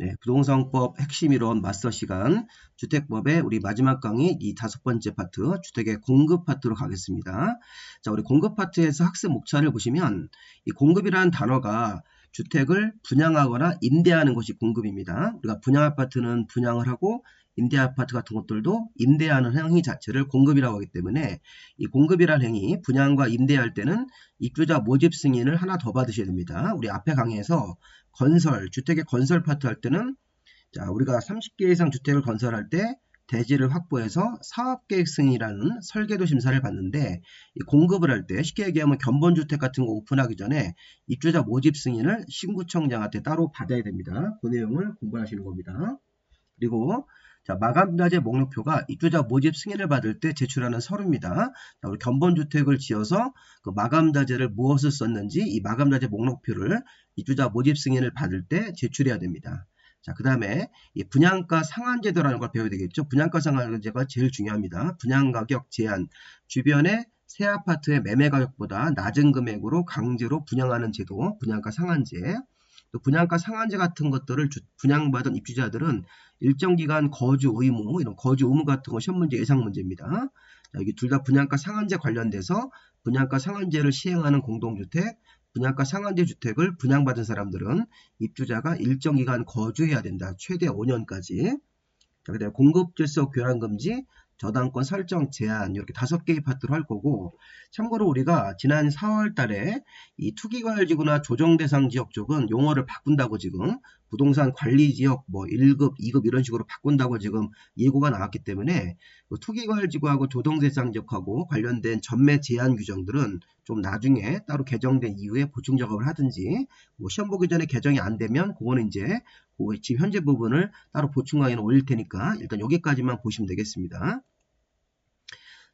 네, 부동산법 핵심 이론 마스터 시간 주택법의 우리 마지막 강의 이 5번째 파트 주택의 공급 파트로 가겠습니다. 자, 우리 공급 파트에서 학습 목차를 보시면 이 공급이라는 단어가 주택을 분양하거나 임대하는 것이 공급입니다. 우리가 분양 아파트는 분양을 하고 임대 아파트 같은 것들도 임대하는 행위 자체를 공급이라고 하기 때문에 이 공급이라는 행위 분양과 임대할 때는 입주자 모집 승인을 하나 더 받으셔야 됩니다. 우리 앞에 강의에서 건설, 주택의 건설 파트 할 때는 자, 우리가 30개 이상 주택을 건설할 때 대지를 확보해서 사업계획 승인이라는 설계도 심사를 받는데 이 공급을 할 때 쉽게 얘기하면 견본주택 같은 거 오픈하기 전에 입주자 모집 승인을 신구청장한테 따로 받아야 됩니다. 그 내용을 공부하시는 겁니다. 그리고 자, 마감자재 목록표가 입주자 모집 승인을 받을 때 제출하는 서류입니다. 자, 우리 견본주택을 지어서 그 마감자재를 무엇을 썼는지 이 마감자재 목록표를 입주자 모집 승인을 받을 때 제출해야 됩니다. 자, 그 다음에 이 분양가 상한제도라는 걸 배워야 되겠죠. 분양가 상한제가 제일 중요합니다. 분양가격 제한, 주변의 새 아파트의 매매 가격보다 낮은 금액으로 강제로 분양하는 제도, 분양가 상한제. 또 분양가 상한제 같은 것들을 분양받은 입주자들은 일정 기간 거주 의무, 이런 거주 의무 같은 거 시험 문제 예상 문제입니다. 자, 여기 둘 다 분양가 상한제 관련돼서 분양가 상한제를 시행하는 공동주택, 분양가 상한제 주택을 분양받은 사람들은 입주자가 일정 기간 거주해야 된다. 최대 5년까지. 자, 그다음에 공급 질서 교란 금지, 저당권 설정 제한 이렇게 5개의 파트로 할 거고 참고로 우리가 지난 4월 달에 이 투기과열지구나 조정대상지역 쪽은 용어를 바꾼다고 지금 부동산 관리지역 뭐 1급, 2급 이런 식으로 바꾼다고 지금 예고가 나왔기 때문에 그 투기과열지구하고 조정대상지역하고 관련된 전매 제한 규정들은 좀 나중에 따로 개정된 이후에 보충 작업을 하든지 뭐 시험 보기 전에 개정이 안 되면 그거는 이제 그 지금 현재 부분을 따로 보충 강의는 올릴 테니까 일단 여기까지만 보시면 되겠습니다.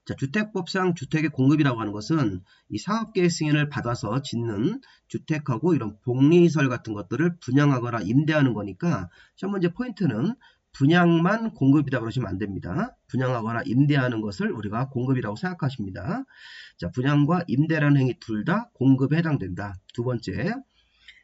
자, 주택법상 주택의 공급이라고 하는 것은 이 사업계획 승인을 받아서 짓는 주택하고 이런 복리시설 같은 것들을 분양하거나 임대하는 거니까 첫 번째 포인트는 분양만 공급이다 그러시면 안 됩니다. 분양하거나 임대하는 것을 우리가 공급이라고 생각하십니다. 자, 분양과 임대라는 행위 둘 다 공급에 해당된다. 두 번째,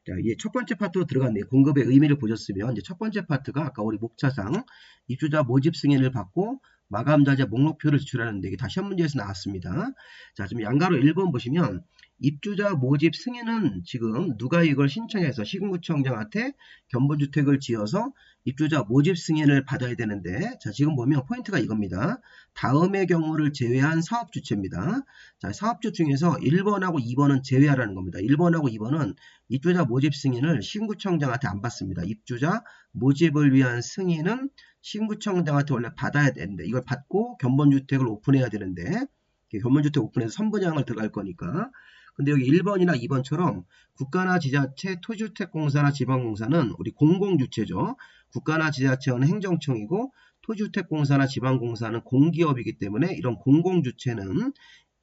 자, 이게 첫 번째 파트로 들어갔네요. 공급의 의미를 보셨으면 이제 첫 번째 파트가 아까 우리 목차상 입주자 모집 승인을 받고 마감자재 목록표를 제출하는데 이게 다 시험 문제에서 나왔습니다. 자, 지금 양가로 1번 보시면 입주자 모집 승인은 지금 누가 이걸 신청해서 시군구청장한테 견본주택을 지어서 입주자 모집 승인을 받아야 되는데 자, 지금 보면 포인트가 이겁니다. 다음의 경우를 제외한 사업주체입니다. 자, 사업주 중에서 1번하고 2번은 제외하라는 겁니다. 1번하고 2번은 입주자 모집 승인을 신구청장한테 안 받습니다. 입주자 모집을 위한 승인은 신구청장한테 원래 받아야 되는데 이걸 받고 견본주택을 오픈해야 되는데 견본주택 오픈해서 선분양을 들어갈 거니까 근데 여기 1번이나 2번처럼 국가나 지자체, 토지주택공사나 지방공사는 우리 공공주체죠. 국가나 지자체는 행정청이고 토지주택공사나 지방공사는 공기업이기 때문에 이런 공공주체는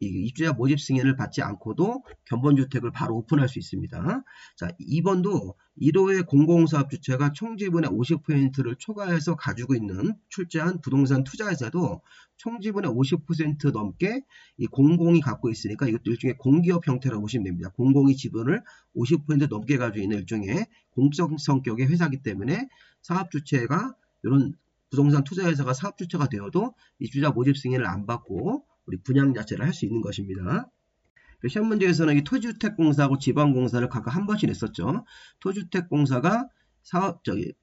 입주자 모집 승인을 받지 않고도 견본주택을 바로 오픈할 수 있습니다. 자, 2번도 1호의 공공사업주체가 총지분의 50%를 초과해서 가지고 있는 출자한 부동산 투자회사도 총지분의 50% 넘게 이 공공이 갖고 있으니까 이것도 일종의 공기업 형태라고 보시면 됩니다. 공공이 지분을 50% 넘게 가지고 있는 일종의 공적 성격의 회사이기 때문에 사업주체가 이런 부동산 투자회사가 사업주체가 되어도 입주자 모집 승인을 안 받고 우리 분양 자체를 할 수 있는 것입니다. 시험 문제에서는 이 토지주택공사하고 지방공사를 각각 한 번씩 냈었죠. 토지주택공사가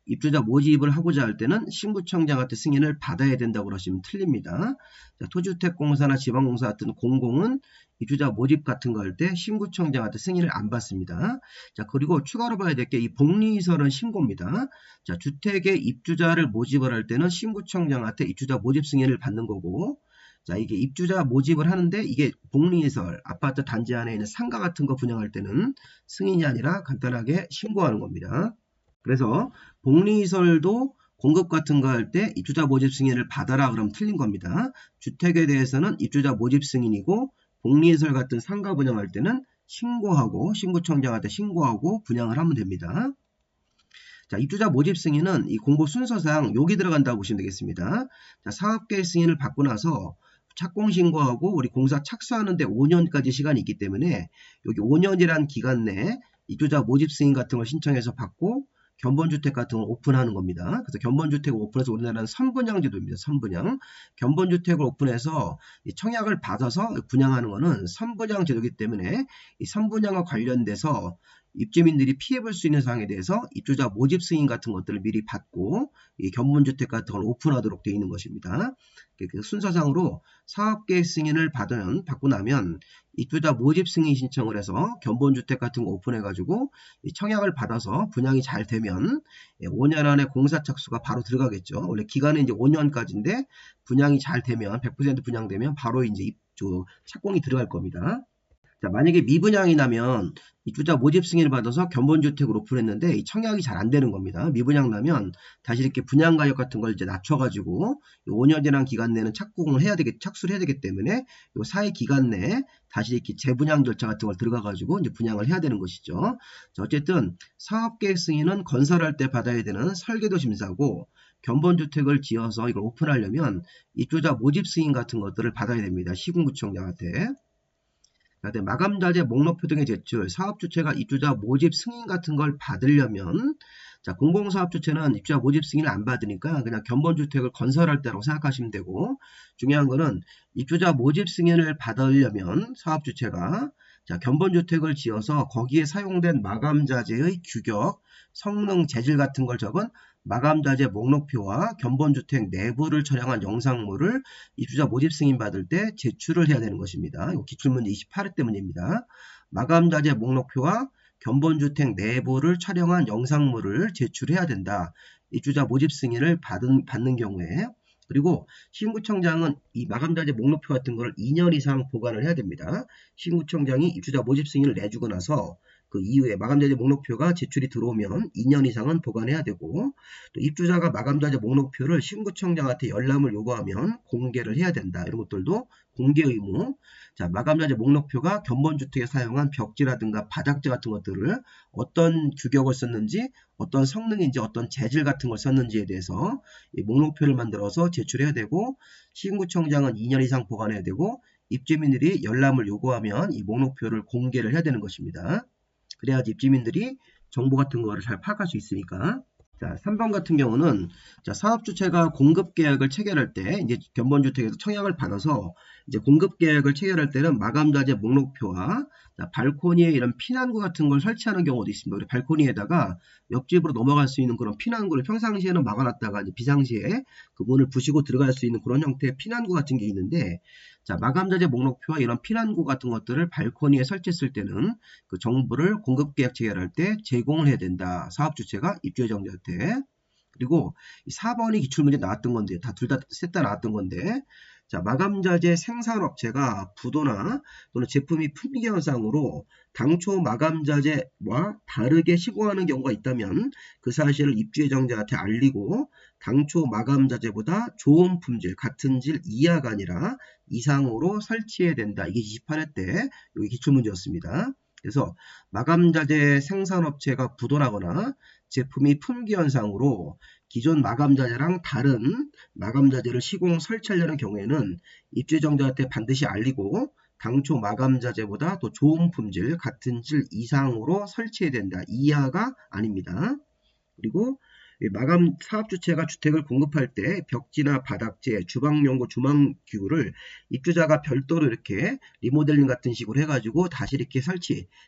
입주자 모집을 하고자 할 때는 신구청장한테 승인을 받아야 된다고 그러시면 틀립니다. 자, 토지주택공사나 지방공사 같은 공공은 입주자 모집 같은 거 할 때 신구청장한테 승인을 안 받습니다. 자, 그리고 추가로 봐야 될 게 이 복리시설은 신고입니다. 자, 주택의 입주자를 모집을 할 때는 신구청장한테 입주자 모집 승인을 받는 거고 자, 이게 입주자 모집을 하는데 이게 복리시설, 아파트 단지 안에 있는 상가 같은 거 분양할 때는 승인이 아니라 간단하게 신고하는 겁니다. 그래서 복리시설도 공급 같은 거 할 때 입주자 모집 승인을 받아라 그러면 틀린 겁니다. 주택에 대해서는 입주자 모집 승인이고 복리시설 같은 상가 분양할 때는 신고하고 신구청장한테 신고하고 분양을 하면 됩니다. 자, 입주자 모집 승인은 이 공고 순서상 여기 들어간다고 보시면 되겠습니다. 자, 사업계획 승인을 받고 나서 착공 신고하고 우리 공사 착수하는데 5년까지 시간이 있기 때문에 여기 5년이라는 기간 내에 입주자 모집 승인 같은 걸 신청해서 받고 견본주택 같은 걸 오픈하는 겁니다. 그래서 견본주택을 오픈해서 우리나라는 선분양제도입니다. 선분양. 견본주택을 오픈해서 이 청약을 받아서 분양하는 것은 선분양제도이기 때문에 이 선분양과 관련돼서 입주민들이 피해볼 수 있는 사항에 대해서 입주자 모집 승인 같은 것들을 미리 받고 이 견본주택 같은 걸 오픈하도록 되어 있는 것입니다. 그 순서상으로 사업계획 승인을 받고 나면 입주자 모집 승인 신청을 해서 견본주택 같은 거 오픈해가지고 청약을 받아서 분양이 잘 되면 5년 안에 공사 착수가 바로 들어가겠죠. 원래 기간은 이제 5년까지인데 분양이 잘 되면 100% 분양되면 바로 이제 착공이 들어갈 겁니다. 자, 만약에 미분양이 나면 입주자 모집 승인을 받아서 견본주택으로 오픈했는데 이 청약이 잘 안 되는 겁니다. 미분양 나면 다시 이렇게 분양 가격 같은 걸 이제 낮춰가지고 5년이라는 기간 내는 착수를 해야 되기 때문에 이 사이 기간 내에 다시 이렇게 재분양 절차 같은 걸 들어가가지고 이제 분양을 해야 되는 것이죠. 자, 어쨌든 사업계획 승인은 건설할 때 받아야 되는 설계도 심사고 견본주택을 지어서 이걸 오픈하려면 입주자 모집 승인 같은 것들을 받아야 됩니다. 시군구청장한테. 마감자재 목록표 등의 제출, 사업주체가 입주자 모집 승인 같은 걸 받으려면 자, 공공사업주체는 입주자 모집 승인을 안 받으니까 그냥 견본주택을 건설할 때라고 생각하시면 되고 중요한 거는 입주자 모집 승인을 받으려면 사업주체가 자, 견본주택을 지어서 거기에 사용된 마감자재의 규격, 성능, 재질 같은 걸 적은 마감자재 목록표와 견본주택 내부를 촬영한 영상물을 입주자 모집 승인 받을 때 제출을 해야 되는 것입니다. 이거 기출문제 28회 때문입니다. 마감자재 목록표와 견본주택 내부를 촬영한 영상물을 제출해야 된다. 입주자 모집 승인을 받는 경우에 그리고 시군구청장은 이 마감자재 목록표 같은 걸 2년 이상 보관을 해야 됩니다. 시군구청장이 입주자 모집 승인을 내주고 나서 그 이후에 마감자재 목록표가 제출이 들어오면 2년 이상은 보관해야 되고 또 입주자가 마감자재 목록표를 시군구청장한테 열람을 요구하면 공개를 해야 된다. 이런 것들도 공개 의무. 자, 마감자재 목록표가 견본주택에 사용한 벽지라든가 바닥재 같은 것들을 어떤 규격을 썼는지 어떤 성능인지 어떤 재질 같은 걸 썼는지에 대해서 이 목록표를 만들어서 제출해야 되고 시군구청장은 2년 이상 보관해야 되고 입주민들이 열람을 요구하면 이 목록표를 공개를 해야 되는 것입니다. 그래야지 입주민들이 정보 같은 거를 잘 파악할 수 있으니까. 자, 3번 같은 경우는 자, 사업주체가 공급계약을 체결할 때 이제 견본주택에서 청약을 받아서 이제 공급계약을 체결할 때는 마감자재 목록표와 자, 발코니에 이런 피난구 같은 걸 설치하는 경우도 있습니다. 우리 발코니에다가 옆집으로 넘어갈 수 있는 그런 피난구를 평상시에는 막아놨다가 이제 비상시에 그 문을 부시고 들어갈 수 있는 그런 형태의 피난구 같은 게 있는데 자, 마감자재 목록표와 이런 피난구 같은 것들을 발코니에 설치했을 때는 그 정보를 공급계약 체결할 때 제공을 해야 된다. 사업주체가 입주예정자한테. 그리고 4번이 기출문제 나왔던 건데 셋 다 나왔던 건데 자, 마감자재 생산업체가 부도나 또는 제품이 품귀 현상으로 당초 마감자재와 다르게 시공하는 경우가 있다면 그 사실을 입주예정자한테 알리고 당초 마감자재보다 좋은 품질, 같은 질 이하가 아니라 이상으로 설치해야 된다. 이게 28회 때 여기 기출문제였습니다. 그래서 마감자재 생산업체가 부도나거나 제품이 품귀 현상으로 기존 마감자재랑 다른 마감자재를 시공 설치하려는 경우에는 입주예정자한테 반드시 알리고 당초 마감자재보다 더 좋은 품질, 같은 질 이상으로 설치해야 된다. 이하가 아닙니다. 그리고 마감 사업주체가 주택을 공급할 때 벽지나 바닥재, 주방용구, 주방기구를 입주자가 별도로 이렇게 리모델링 같은 식으로 해가지고 다시 이렇게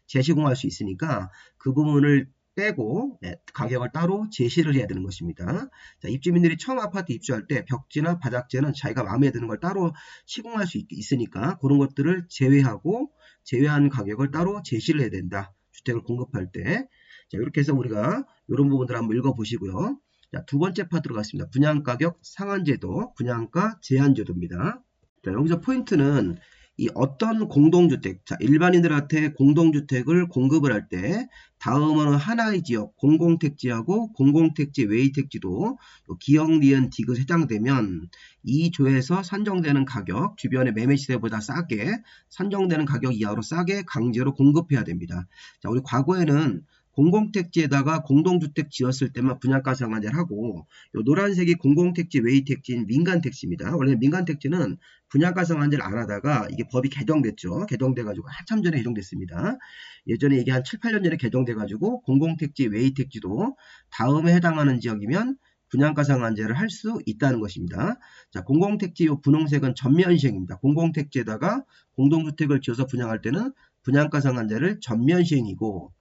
재시공할 수 있으니까 그 부분을 빼고 가격을 따로 제시를 해야 되는 것입니다. 자, 입주민들이 처음 아파트 입주할 때 벽지나 바닥재는 자기가 마음에 드는 걸 따로 시공할 수 있으니까 그런 것들을 제외한 가격을 따로 제시를 해야 된다. 주택을 공급할 때. 자, 이렇게 해서 우리가 이런 부분들 한번 읽어보시고요. 자, 두 번째 파트로 가겠습니다. 분양가격 상한제도, 분양가 제한제도입니다. 자, 여기서 포인트는 이 어떤 공동주택, 자, 일반인들한테 공동주택을 공급을 할 때 다음은 하나의 지역, 공공택지하고 공공택지 외의 택지도 기역, 니은, 디귿 해당되면 이 조에서 산정되는 가격, 주변의 매매시세보다 싸게 산정되는 가격 이하로 싸게 강제로 공급해야 됩니다. 자, 우리 과거에는 공공택지에다가 공동주택 지었을 때만 분양가 상한제를 하고, 요 노란색이 공공택지 외의택지인 민간택지입니다. 원래 민간택지는 분양가 상한제를 안 하다가 이게 법이 개정됐죠. 개정돼가지고 한참 전에 개정됐습니다. 예전에 이게 한 7, 8년 전에 개정돼가지고 공공택지 외의택지도 다음에 해당하는 지역이면 분양가 상한제를 할 수 있다는 것입니다. 자, 공공택지 요 분홍색은 전면 시행입니다. 공공택지에다가 공동주택을 지어서 분양할 때는 분양가 상한제를 전면 시행이고,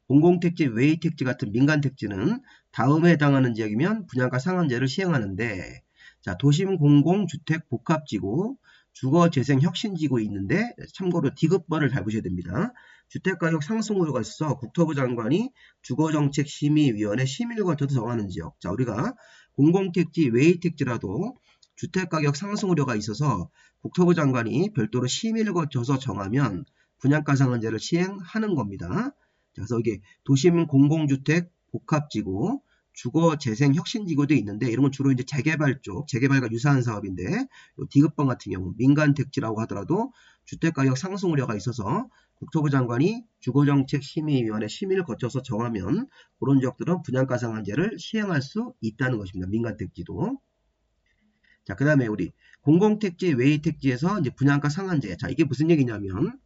공공택지 외의택지 같은 민간택지는 다음에 해당하는 지역이면 분양가 상한제를 시행하는데, 자, 도심 공공주택 복합지구, 주거재생혁신지구 있는데 참고로 디귿번을 잘 보셔야 됩니다. 주택가격 상승 우려가 있어서 국토부 장관이 주거정책심의위원회 심의를 거쳐서 정하는 지역. 자, 우리가 공공택지 외의택지라도 주택가격 상승 우려가 있어서 국토부 장관이 별도로 심의를 거쳐서 정하면 분양가 상한제를 시행하는 겁니다. 그래서 이게 도심 공공주택 복합지구, 주거재생혁신지구도 있는데 이런 건 주로 이제 재개발 쪽, 재개발과 유사한 사업인데 요 디귿번 같은 경우 민간택지라고 하더라도 주택가격 상승 우려가 있어서 국토부 장관이 주거정책심의위원회 심의를 거쳐서 정하면 그런 지역들은 분양가 상한제를 시행할 수 있다는 것입니다. 민간택지도. 자, 그 다음에 우리 공공택지 외의택지에서 이제 분양가 상한제. 자, 이게 무슨 얘기냐면,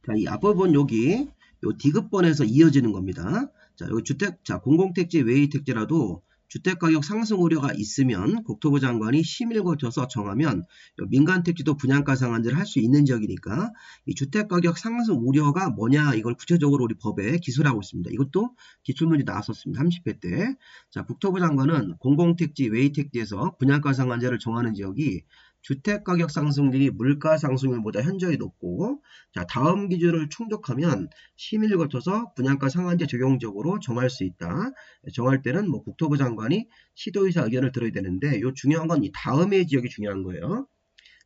자, 이 앞부분 여기 요 디귿번에서 이어지는 겁니다. 자, 여기 공공택지 외의택지라도 주택가격 상승 우려가 있으면 국토부 장관이 심의를 거쳐서 정하면 민간택지도 분양가 상한제를 할 수 있는 지역이니까 이 주택가격 상승 우려가 뭐냐 이걸 구체적으로 우리 법에 기술하고 있습니다. 이것도 기출문제 나왔었습니다. 30회 때. 자, 국토부 장관은 공공택지 외의택지에서 분양가 상한제를 정하는 지역이 주택가격 상승률이 물가 상승률보다 현저히 높고, 자, 다음 기준을 충족하면 심의를 거쳐서 분양가 상한제 적용적으로 정할 수 있다. 정할 때는 뭐 국토부 장관이 시도의사 의견을 들어야 되는데, 요 중요한 건 이 다음의 지역이 중요한 거예요.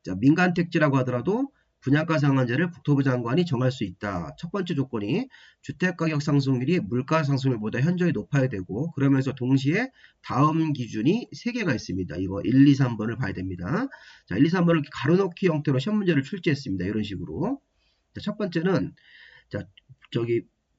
자, 민간택지라고 하더라도 분양가 상한제를 국토부 장관이 정할 수 있다. 첫 번째 조건이 주택가격 상승률이 물가 상승률보다 현저히 높아야 되고, 그러면서 동시에 다음 기준이 3개가 있습니다. 이거 1, 2, 3번을 봐야 됩니다. 자, 1, 2, 3번을 이렇게 가로넣기 형태로 시험 문제를 출제했습니다. 이런 식으로. 자, 첫 번째는 자,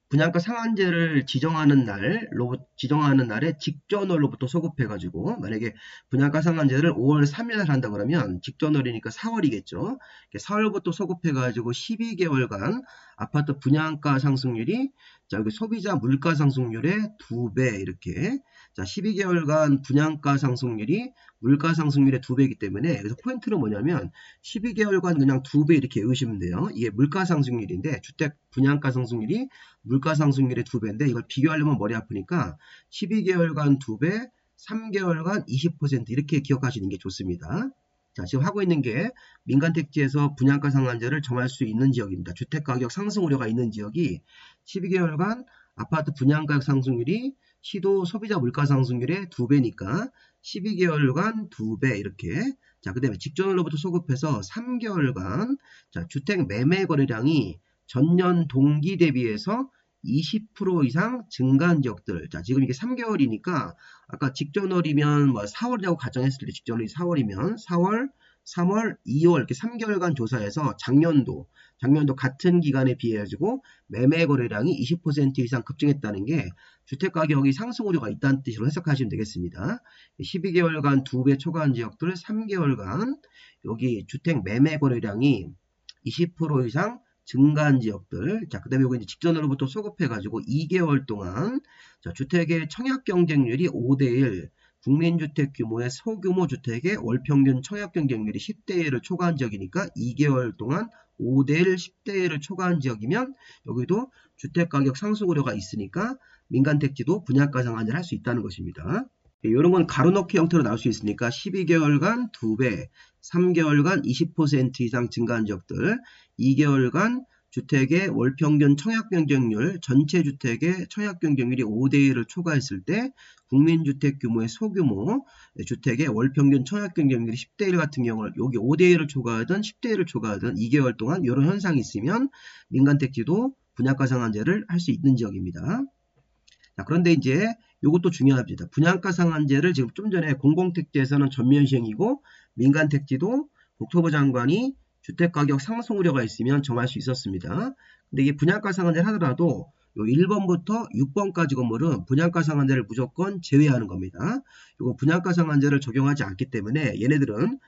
분양가 상한제를 지정하는 날에 직전월로부터 소급해가지고, 만약에 분양가 상한제를 5월 3일 한다 그러면 직전월이니까 4월이겠죠. 4월부터 소급해가지고 12개월간 아파트 분양가 상승률이, 자, 여기 소비자 물가 상승률의 2배 이렇게. 자, 12개월간 분양가 상승률이 물가 상승률의 2배이기 때문에 여기서 포인트는 뭐냐면 12개월간 그냥 2배 이렇게 외우시면 돼요. 이게 물가 상승률인데 주택 분양가 상승률이 물가 상승률의 2배인데 이걸 비교하려면 머리 아프니까 12개월간 2배, 3개월간 20% 이렇게 기억하시는 게 좋습니다. 자, 지금 하고 있는 게 민간택지에서 분양가 상한제를 정할 수 있는 지역입니다. 주택가격 상승 우려가 있는 지역이 12개월간 아파트 분양가격 상승률이 시도 소비자 물가 상승률의 2배니까 12개월간 2배 이렇게. 자, 그 다음에 직전월로부터 소급해서 3개월간 자, 주택 매매 거래량이 전년 동기 대비해서 20% 이상 증가한 지역들. 자, 지금 이게 3개월이니까 아까 직전월이면 뭐 4월이라고 가정했을 때 직전월이 4월이면 4월, 3월, 2월 이렇게 3개월간 조사해서 작년도 같은 기간에 비해 가지고 매매 거래량이 20% 이상 급증했다는 게 주택가격이 상승 우려가 있다는 뜻으로 해석하시면 되겠습니다. 12개월간 2배 초과한 지역들 3개월간 여기 주택 매매 거래량이 20% 이상 증가한 지역들. 자, 그 다음에 여기 이제 직전으로부터 소급해가지고 2개월 동안 자, 주택의 청약 경쟁률이 5대1, 국민주택 규모의 소규모 주택의 월평균 청약 경쟁률이 10대1을 초과한 지역이니까 2개월 동안 5대1, 10대1을 초과한 지역이면 여기도 주택가격 상승 우려가 있으니까 민간택지도 분양가 상한제를 할 수 있다는 것입니다. 이런 건 가로넣기 형태로 나올 수 있으니까 12개월간 2배, 3개월간 20% 이상 증가한 지역들, 2개월간 주택의 월평균 청약 경쟁률, 전체 주택의 청약 경쟁률이 5대1을 초과했을 때 국민주택 규모의 소규모 주택의 월평균 청약 경쟁률이 10대1 같은 경우는 여기 5대1을 초과하든 10대1을 초과하든 2개월 동안 이런 현상이 있으면 민간택지도 분양가 상한제를 할 수 있는 지역입니다. 자, 그런데 이제 이것도 중요합니다. 분양가 상한제를 지금 좀 전에 공공택지에서는 전면 시행이고 민간택지도 국토부 장관이 주택가격 상승 우려가 있으면 정할 수 있었습니다. 근데 이게 분양가 상한제를 하더라도 요 1번부터 6번까지 건물은 분양가 상한제를 무조건 제외하는 겁니다. 이거 분양가 상한제를 적용하지 않기 때문에 얘네들은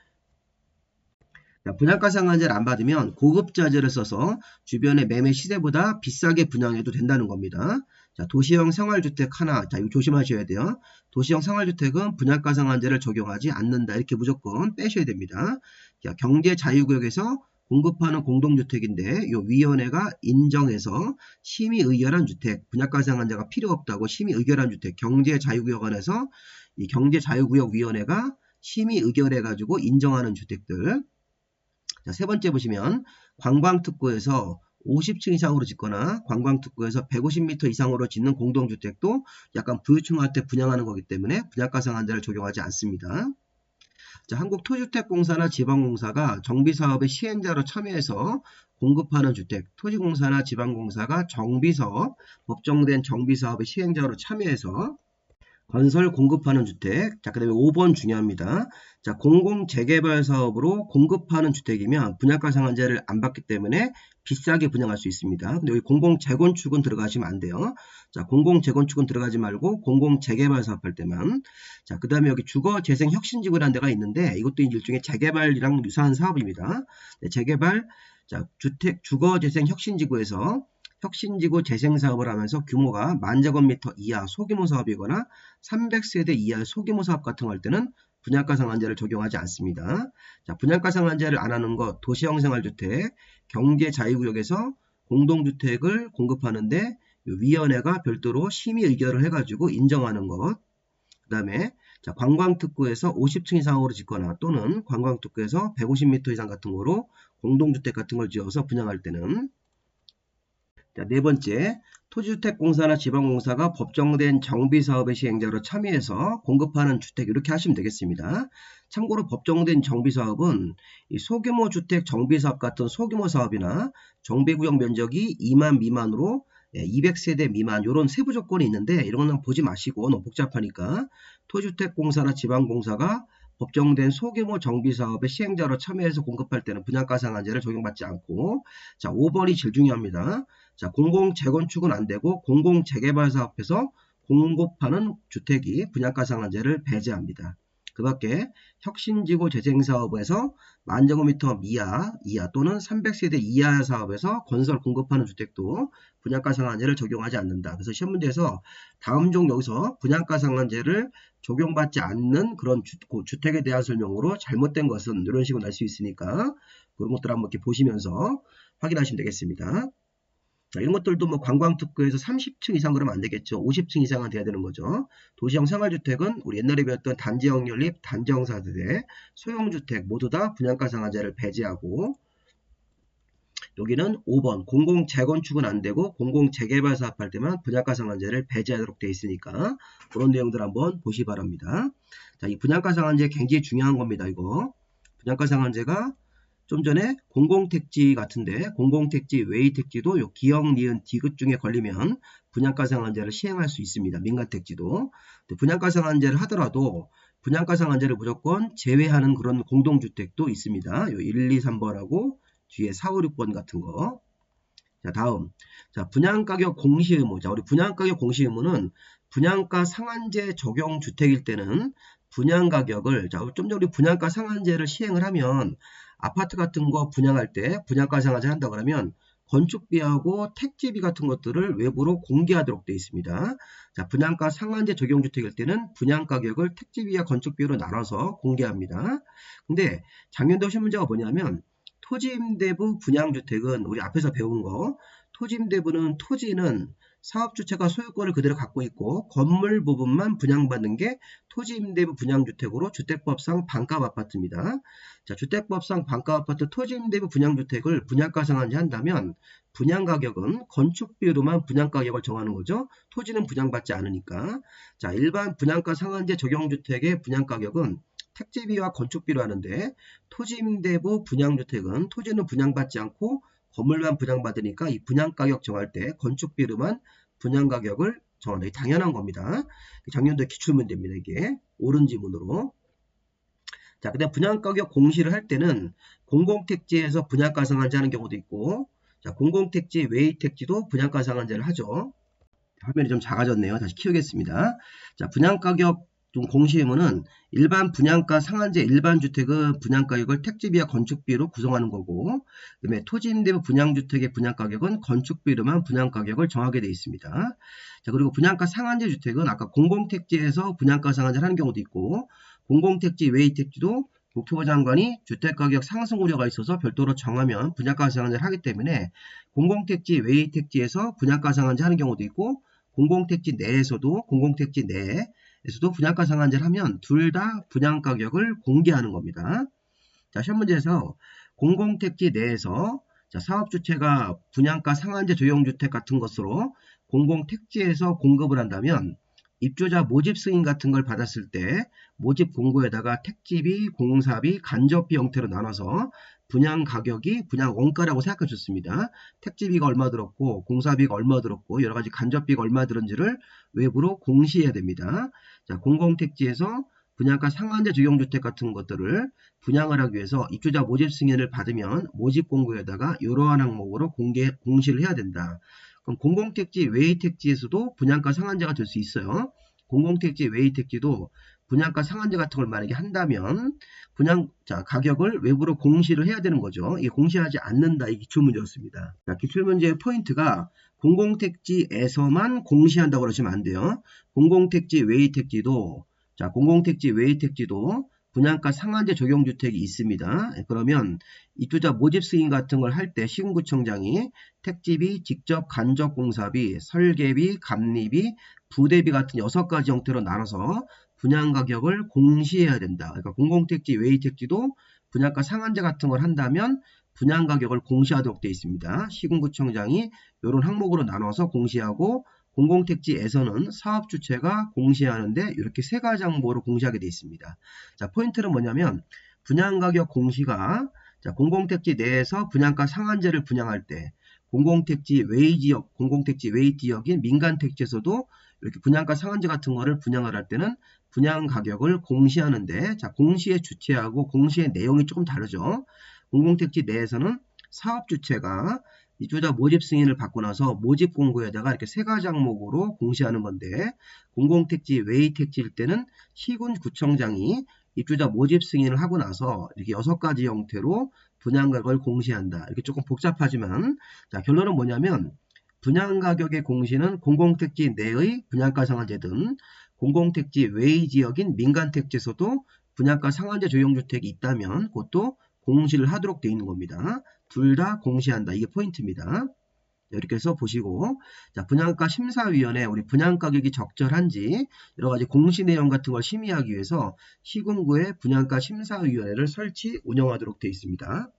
분양가 상한제를 안 받으면 고급자재를 써서 주변의 매매 시세보다 비싸게 분양해도 된다는 겁니다. 자, 도시형 생활주택 하나, 자, 이거 조심하셔야 돼요. 도시형 생활주택은 분양가 상한제를 적용하지 않는다. 이렇게 무조건 빼셔야 됩니다. 자, 경제자유구역에서 공급하는 공동주택인데 이 위원회가 인정해서 심의 의결한 주택, 분양가 상한제가 필요 없다고 심의 의결한 주택, 경제자유구역 안에서 이 경제자유구역위원회가 심의 의결해가지고 인정하는 주택들. 자, 세 번째 보시면 관광특구에서 50층 이상으로 짓거나 관광특구에서 150m 이상으로 짓는 공동주택도 약간 부유층한테 분양하는 거기 때문에 분양가 상한제를 적용하지 않습니다. 자, 한국토주택공사나 지방공사가 정비사업의 시행자로 참여해서 공급하는 주택, 토지공사나 지방공사가 정비사업, 법정된 정비사업의 시행자로 참여해서 건설 공급하는 주택. 자, 그 다음에 5번 중요합니다. 자, 공공재개발 사업으로 공급하는 주택이면 분양가 상한제를 안 받기 때문에 비싸게 분양할 수 있습니다. 근데 여기 공공재건축은 들어가시면 안 돼요. 자, 공공재건축은 들어가지 말고 공공재개발 사업할 때만. 자, 그 다음에 여기 주거재생혁신지구라는 데가 있는데 이것도 일종의 재개발이랑 유사한 사업입니다. 네, 재개발, 자, 주택 주거재생혁신지구에서 혁신지구 재생사업을 하면서 규모가 10,000제곱미터 이하 소규모 사업이거나 300세대 이하의 소규모 사업 같은 거 할 때는 분양가 상한제를 적용하지 않습니다. 자, 분양가 상한제를 안 하는 것, 도시형 생활주택, 경제자유구역에서 공동주택을 공급하는데 위원회가 별도로 심의 의결을 해가지고 인정하는 것. 그 다음에 자, 관광특구에서 50층 이상으로 짓거나 또는 관광특구에서 150m 이상 같은 거로 공동주택 같은 걸 지어서 분양할 때는. 자, 네 번째, 토지주택공사나 지방공사가 법정된 정비사업의 시행자로 참여해서 공급하는 주택 이렇게 하시면 되겠습니다. 참고로 법정된 정비사업은 이 소규모 주택 정비사업 같은 소규모 사업이나 정비구역 면적이 2만 미만으로 200세대 미만 이런 세부 조건이 있는데 이런 건 보지 마시고 너무 복잡하니까 토지주택공사나 지방공사가 법정된 소규모 정비사업의 시행자로 참여해서 공급할 때는 분양가 상한제를 적용받지 않고. 자, 5번이 제일 중요합니다. 자, 공공재건축은 안 되고 공공재개발 사업에서 공급하는 주택이 분양가 상한제를 배제합니다. 그 밖에 혁신지구 재생사업에서 10,000제곱미터 이하 또는 300세대 이하 사업에서 건설 공급하는 주택도 분양가 상한제를 적용하지 않는다. 그래서 시험 문제에서 다음 종 여기서 분양가 상한제를 적용받지 않는 그런 주택에 대한 설명으로 잘못된 것은 이런 식으로 날 수 있으니까 그런 것들 한번 이렇게 보시면서 확인하시면 되겠습니다. 자, 이런 것들도 뭐 관광특구에서 30층 이상 그러면 안 되겠죠. 50층 이상은 돼야 되는 거죠. 도시형 생활주택은 우리 옛날에 배웠던 단지형 연립, 단지형 4세대, 소형주택 모두 다 분양가 상한제를 배제하고. 여기는 5번 공공재건축은 안 되고 공공재개발 사업할 때만 분양가 상한제를 배제하도록 되어 있으니까 그런 내용들 한번 보시기 바랍니다. 자, 이 분양가 상한제 굉장히 중요한 겁니다. 이거 분양가 상한제가 좀 전에 공공택지 같은데 공공택지 외의택지도 요 기역, 니은, 디귿 중에 걸리면 분양가 상한제를 시행할 수 있습니다. 민간택지도. 분양가 상한제를 하더라도 분양가 상한제를 무조건 제외하는 그런 공동주택도 있습니다. 요 1, 2, 3번하고 뒤에 4, 5, 6번 같은 거. 자, 다음. 자, 분양가격 공시 의무. 자, 우리 분양가격 공시 의무는 분양가 상한제 적용 주택일 때는 분양가격을, 자, 좀 전에 우리 분양가 상한제를 시행을 하면 아파트 같은 거 분양할 때 분양가 상한제 한다 그러면 건축비하고 택지비 같은 것들을 외부로 공개하도록 되어 있습니다. 자, 분양가 상한제 적용 주택일 때는 분양가격을 택지비와 건축비로 나눠서 공개합니다. 근데 작년도 시험 문제가 뭐냐면 토지임대부 분양주택은 우리 앞에서 배운 거, 토지임대부는 토지는 사업주체가 소유권을 그대로 갖고 있고 건물 부분만 분양받는 게 토지임대부 분양주택으로 주택법상 반값아파트입니다. 자, 주택법상 반값아파트 토지임대부 분양주택을 분양가 상한제 한다면 분양가격은 건축비로만 분양가격을 정하는 거죠. 토지는 분양받지 않으니까. 자, 일반 분양가 상한제 적용주택의 분양가격은 택지비와 건축비로 하는데 토지임대부 분양주택은 토지는 분양받지 않고 건물만 분양받으니까 이 분양가격 정할 때 건축비로만 분양가격을 정하는 게 당연한 겁니다. 작년도 기출문제입니다. 이게 옳은 지문으로. 자, 그다음 분양가격 공시를 할 때는 공공택지에서 분양가 상한제 하는 경우도 있고, 자, 공공택지 외의 택지도 분양가 상한제를 하죠. 화면이 좀 작아졌네요. 다시 키우겠습니다. 자, 분양가격 공시의무는 일반 분양가 상한제 일반 주택의 분양가격을 택지비와 건축비로 구성하는 거고, 그다음에 토지임대부 분양주택의 분양가격은 건축비로만 분양가격을 정하게 되어 있습니다. 자, 그리고 분양가 상한제 주택은 아까 공공택지에서 분양가 상한제를 하는 경우도 있고, 공공택지 외의 택지도 국토부 장관이 주택가격 상승 우려가 있어서 별도로 정하면 분양가 상한제를 하기 때문에 공공택지 외의 택지에서 분양가 상한제 하는 경우도 있고, 공공택지 내에서도 분양가 상한제를 하면 둘 다 분양가격을 공개하는 겁니다. 자, 시험 문제에서 공공택지 내에서 사업주체가 분양가 상한제 조형주택 같은 것으로 공공택지에서 공급을 한다면 입주자 모집 승인 같은 걸 받았을 때 모집 공고에다가 택지비, 공사비, 간접비 형태로 나눠서 분양 가격이 분양 원가라고 생각해 줬습니다. 택지비가 얼마 들었고 공사비가 얼마 들었고 여러가지 간접비가 얼마 들었는지를 외부로 공시해야 됩니다. 자, 공공택지에서 분양가 상한제 적용주택 같은 것들을 분양을 하기 위해서 입주자 모집 승인을 받으면 모집 공고에다가 이러한 항목으로 공시를 해야 된다. 그럼 공공택지 외의 택지에서도 분양가 상한제가 될 수 있어요. 공공택지 외의 택지도 분양가 상한제 같은 걸 만약에 한다면 가격을 외부로 공시를 해야 되는 거죠. 이게 공시하지 않는다. 이 기출문제였습니다. 자, 기출문제의 포인트가 공공택지에서만 공시한다고 그러시면 안 돼요. 공공택지 외의 택지도 분양가 상한제 적용주택이 있습니다. 그러면 입주자 모집 승인 같은 걸 할 때 시군구청장이 택지비, 직접 간접 공사비, 설계비, 감리비, 부대비 같은 6가지 형태로 나눠서 분양가격을 공시해야 된다. 그러니까 공공택지 외의 택지도 분양가 상한제 같은 걸 한다면 분양가격을 공시하도록 되어 있습니다. 시군구청장이 이런 항목으로 나눠서 공시하고 공공택지에서는 사업주체가 공시하는데 이렇게 3가지 항목으로 공시하게 되어 있습니다. 자, 포인트는 뭐냐면 분양가격 공시가 공공택지 내에서 분양가 상한제를 분양할 때 공공택지 외의 지역인 민간택지에서도 이렇게 분양가 상한제 같은 거를 분양을 할 때는 분양가격을 공시하는데 공시의 주체하고 공시의 내용이 조금 다르죠. 공공택지 내에서는 사업주체가 입주자 모집 승인을 받고 나서 모집 공고에다가 이렇게 3가지 항목으로 공시하는 건데 공공택지 외의 택지일 때는 시군구청장이 입주자 모집 승인을 하고 나서 이렇게 6가지 형태로 분양가격을 공시한다. 이렇게 조금 복잡하지만 결론은 뭐냐면 분양가격의 공시는 공공택지 내의 분양가 상한제든 공공택지 외의 지역인 민간택지에서도 분양가 상한제 조형주택이 있다면 그것도 공시를 하도록 되어 있는 겁니다. 둘 다 공시한다. 이게 포인트입니다. 이렇게 해서 보시고 분양가 심사위원회 우리 분양가격이 적절한지 여러가지 공시 내용 같은 걸 심의하기 위해서 시군구에 분양가 심사위원회를 설치 운영하도록 되어 있습니다.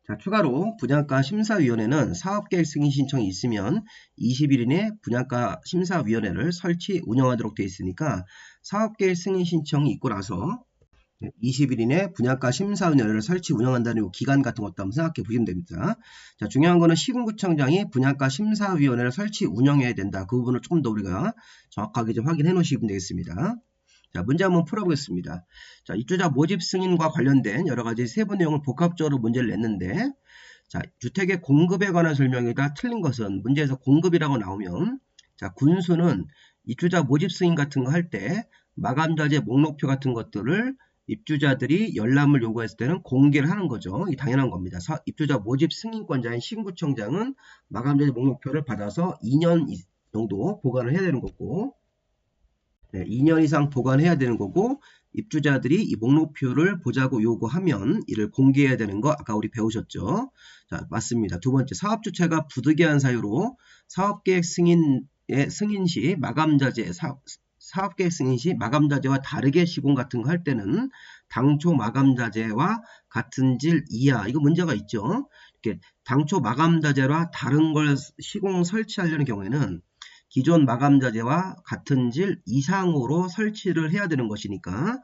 자, 추가로 분양가 심사위원회는 사업계획 승인 신청이 있으면 20일 이내 분양가 심사위원회를 설치 운영하도록 되어 있으니까 사업계획 승인 신청이 있고 나서 20일 이내 분양가 심사위원회를 설치 운영한다는 기간 같은 것도 한번 생각해 보시면 됩니다. 자, 중요한 거는 시군구청장이 분양가 심사위원회를 설치 운영해야 된다. 그 부분을 조금 더 우리가 정확하게 좀 확인해 놓으시면 되겠습니다. 자, 문제 한번 풀어보겠습니다. 자, 입주자 모집 승인과 관련된 여러 가지 세부 내용을 복합적으로 문제를 냈는데, 자, 주택의 공급에 관한 설명이 다 틀린 것은 문제에서 공급이라고 나오면, 자, 군수는 입주자 모집 승인 같은 거 할 때 마감자재 목록표 같은 것들을 입주자들이 열람을 요구했을 때는 공개를 하는 거죠. 이 당연한 겁니다. 입주자 모집 승인권자인 시군구청장은 마감자재 목록표를 받아서 2년 정도 보관을 해야 되는 거고, 2년 이상 보관해야 되는 거고, 입주자들이 이 목록표를 보자고 요구하면 이를 공개해야 되는 거 아까 우리 배우셨죠. 자, 맞습니다. 두 번째, 사업주체가 부득이한 사유로 사업계획 승인 시 마감자재 사업계획 승인 시 마감자재와 다르게 시공 같은 거 할 때는 당초 마감자재와 같은 질 이하, 이거 문제가 있죠. 이렇게 당초 마감자재와 다른 걸 시공 설치하려는 경우에는 기존 마감자재와 같은 질 이상으로 설치를 해야 되는 것이니까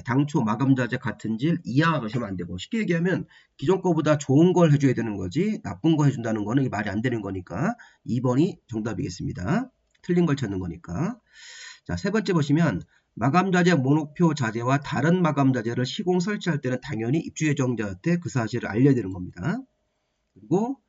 당초 마감자재 같은 질 이하 하시면 안 되고, 쉽게 얘기하면 기존 거보다 좋은 걸 해줘야 되는 거지 나쁜 거 해준다는 거는 말이 안 되는 거니까 2번이 정답이겠습니다. 틀린 걸 찾는 거니까. 자, 세 번째 보시면 마감자재 목록표 자재와 다른 마감자재를 시공 설치할 때는 당연히 입주 예정자한테 그 사실을 알려야 되는 겁니다. 그리고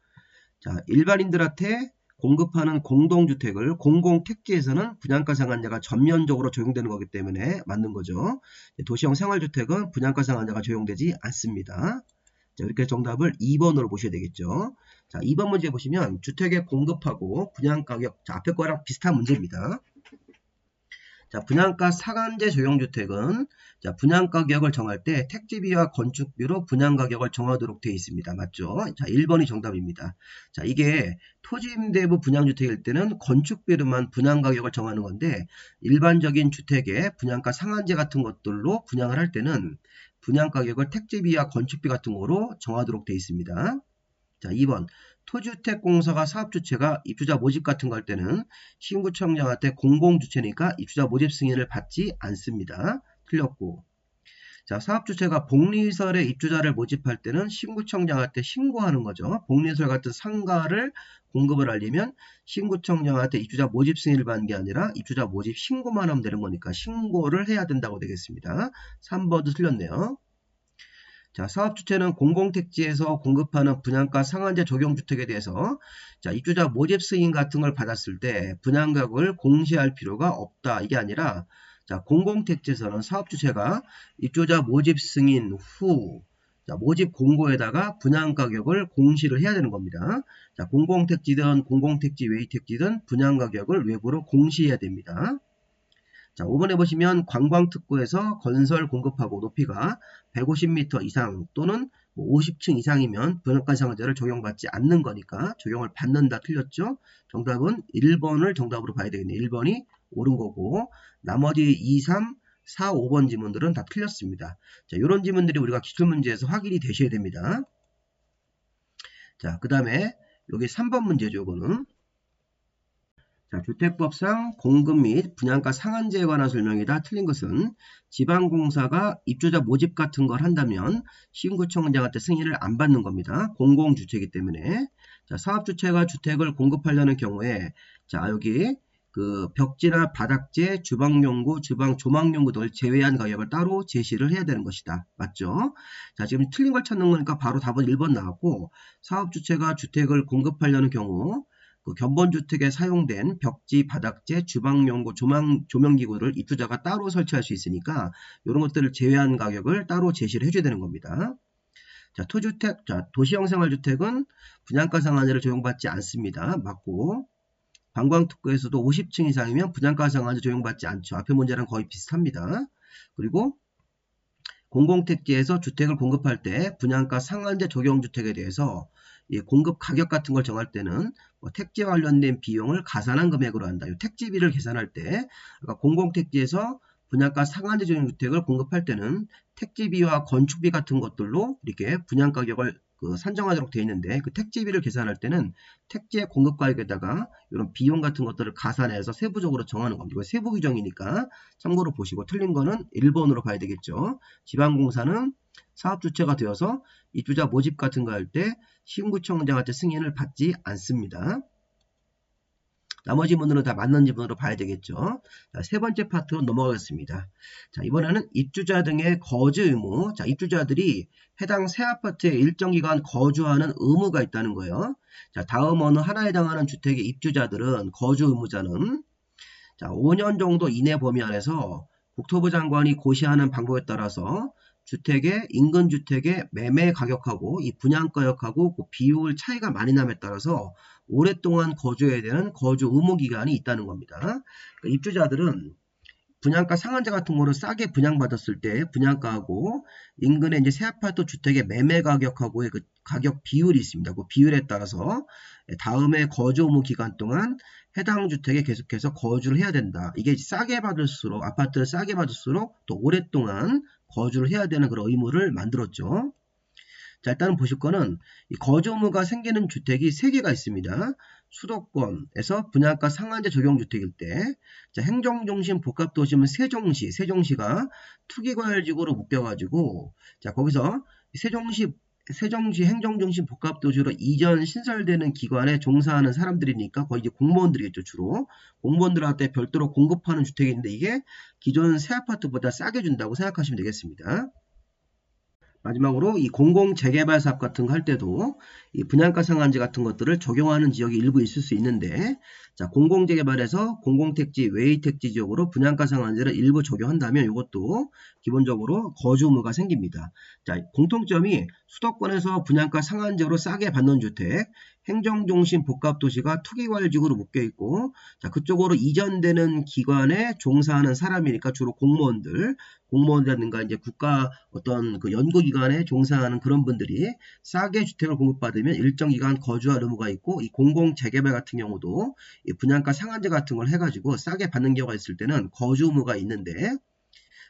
자, 일반인들한테 공급하는 공동주택을 공공택지에서는 분양가 상한제가 전면적으로 적용되는 거기 때문에 맞는 거죠. 도시형 생활주택은 분양가 상한제가 적용되지 않습니다. 자, 이렇게 정답을 2번으로 보셔야 되겠죠. 자, 2번 문제 보시면 주택의 공급하고 분양가격, 자, 앞에 거랑 비슷한 문제입니다. 자, 분양가 상한제 적용주택은 자, 분양가격을 정할 때 택지비와 건축비로 분양가격을 정하도록 되어 있습니다. 맞죠? 자, 1번이 정답입니다. 자, 이게 토지임대부 분양주택일 때는 건축비로만 분양가격을 정하는 건데 일반적인 주택의 분양가 상한제 같은 것들로 분양을 할 때는 분양가격을 택지비와 건축비 같은 거로 정하도록 되어 있습니다. 자, 2번. 토주택공사가 사업주체가 입주자 모집 같은 거 할 때는 신구청장한테 공공주체니까 입주자 모집 승인을 받지 않습니다. 틀렸고. 자, 사업주체가 복리시설에 입주자를 모집할 때는 신구청장한테 신고하는 거죠. 복리시설 같은 상가를 공급을 하려면 신구청장한테 입주자 모집 승인을 받는 게 아니라 입주자 모집 신고만 하면 되는 거니까 신고를 해야 된다고 되겠습니다. 3번도 틀렸네요. 자, 사업주체는 공공택지에서 공급하는 분양가 상한제 적용주택에 대해서 자, 입주자 모집 승인 같은 걸 받았을 때 분양가격을 공시할 필요가 없다. 이게 아니라 자, 공공택지에서는 사업주체가 입주자 모집 승인 후 자, 모집 공고에다가 분양가격을 공시를 해야 되는 겁니다. 자, 공공택지든 공공택지 외택지든 분양가격을 외부로 공시해야 됩니다. 자, 5번에 보시면 관광특구에서 건설 공급하고 높이가 150m 이상 또는 50층 이상이면 분양가 상한제를 적용받지 않는 거니까 적용을 받는다. 틀렸죠? 정답은 1번을 정답으로 봐야 되겠네요. 1번이 옳은 거고 나머지 2, 3, 4, 5번 지문들은 다 틀렸습니다. 자, 이런 지문들이 우리가 기출문제에서 확인이 되셔야 됩니다. 자, 그 다음에 여기 3번 문제죠. 이거는. 자, 주택법상 공급 및 분양가 상한제에 관한 설명이다. 틀린 것은 지방공사가 입주자 모집 같은 걸 한다면 시군구청장한테 승인을 안 받는 겁니다. 공공주택이기 때문에. 자, 사업주체가 주택을 공급하려는 경우에 자, 여기 그 벽지나 바닥재, 주방용구, 주방 조망용구 등을 제외한 가격을 따로 제시를 해야 되는 것이다. 맞죠? 자, 지금 틀린 걸 찾는 거니까 바로 답은 1번 나왔고 사업주체가 주택을 공급하려는 경우 그 견본주택에 사용된 벽지, 바닥재, 주방용구, 조명기구를 입주자가 따로 설치할 수 있으니까 이런 것들을 제외한 가격을 따로 제시를 해줘야 되는 겁니다. 자, 토주택, 자, 도시형 생활주택은 분양가 상한제를 적용받지 않습니다. 맞고 관광특구에서도 50층 이상이면 분양가 상한제 적용받지 않죠. 앞에 문제랑 거의 비슷합니다. 그리고 공공택지에서 주택을 공급할 때 분양가 상한제 적용주택에 대해서 이 공급 가격 같은 걸 정할 때는 뭐 택지와 관련된 비용을 가산한 금액으로 한다. 이 택지비를 계산할 때 그러니까 공공택지에서 분양가 상한제 적용주택을 공급할 때는 택지비와 건축비 같은 것들로 이렇게 분양가격을 산정하도록 되어 있는데 그 택지비를 계산할 때는 택지의 공급가격에다가 이런 비용 같은 것들을 가산해서 세부적으로 정하는 겁니다. 이거 세부 규정이니까 참고로 보시고 틀린 거는 1번으로 봐야 되겠죠. 지방공사는 사업주체가 되어서 입주자 모집 같은 거 할 때 시군구청장한테 승인을 받지 않습니다. 나머지 문으로 다 맞는 지문으로 봐야 되겠죠. 자, 세 번째 파트로 넘어가겠습니다. 자, 이번에는 입주자 등의 거주 의무. 자, 입주자들이 해당 새 아파트에 일정 기간 거주하는 의무가 있다는 거예요. 자, 다음 어느 하나에 해당하는 주택의 입주자들은 거주 의무자는 자, 5년 정도 이내 범위 안에서 국토부 장관이 고시하는 방법에 따라서 주택의 인근 주택의 매매 가격하고 이 분양가격하고 그 비율 차이가 많이 남에 따라서 오랫동안 거주해야 되는 거주 의무 기간이 있다는 겁니다. 그러니까 입주자들은 분양가 상한제 같은 거를 싸게 분양받았을 때 분양가하고 인근의 이제 새 아파트 주택의 매매 가격하고의 그 가격 비율이 있습니다. 그 비율에 따라서 다음에 거주 의무 기간 동안 해당 주택에 계속해서 거주를 해야 된다. 이게 싸게 받을수록 아파트를 싸게 받을수록 또 오랫동안 거주를 해야 되는 그런 의무를 만들었죠. 자, 일단은 보실 거는 이 거주 의무가 생기는 주택이 3개가 있습니다. 수도권에서 분양가 상한제 적용주택일 때, 자, 행정중심 복합도시면 세종시가 투기과열지구로 묶여가지고, 자, 거기서 세종시 행정중심 복합도시로 이전 신설되는 기관에 종사하는 사람들이니까 거의 이제 공무원들이겠죠, 주로. 공무원들한테 별도로 공급하는 주택인데 이게 기존 새 아파트보다 싸게 준다고 생각하시면 되겠습니다. 마지막으로 이 공공재개발 사업 같은 거 할 때도 이 분양가 상한제 같은 것들을 적용하는 지역이 일부 있을 수 있는데, 자, 공공재개발에서 공공택지, 외의택지 지역으로 분양가 상한제를 일부 적용한다면 이것도 기본적으로 거주 의무가 생깁니다. 자, 공통점이 수도권에서 분양가 상한제로 싸게 받는 주택, 행정중심 복합도시가 투기관리지구로 묶여있고, 자, 그쪽으로 이전되는 기관에 종사하는 사람이니까 주로 공무원이라든가 이제 국가 어떤 그 연구기관에 종사하는 그런 분들이 싸게 주택을 공급받으면 일정 기간 거주할 의무가 있고, 이 공공재개발 같은 경우도 이 분양가 상한제 같은 걸 해가지고 싸게 받는 경우가 있을 때는 거주 의무가 있는데,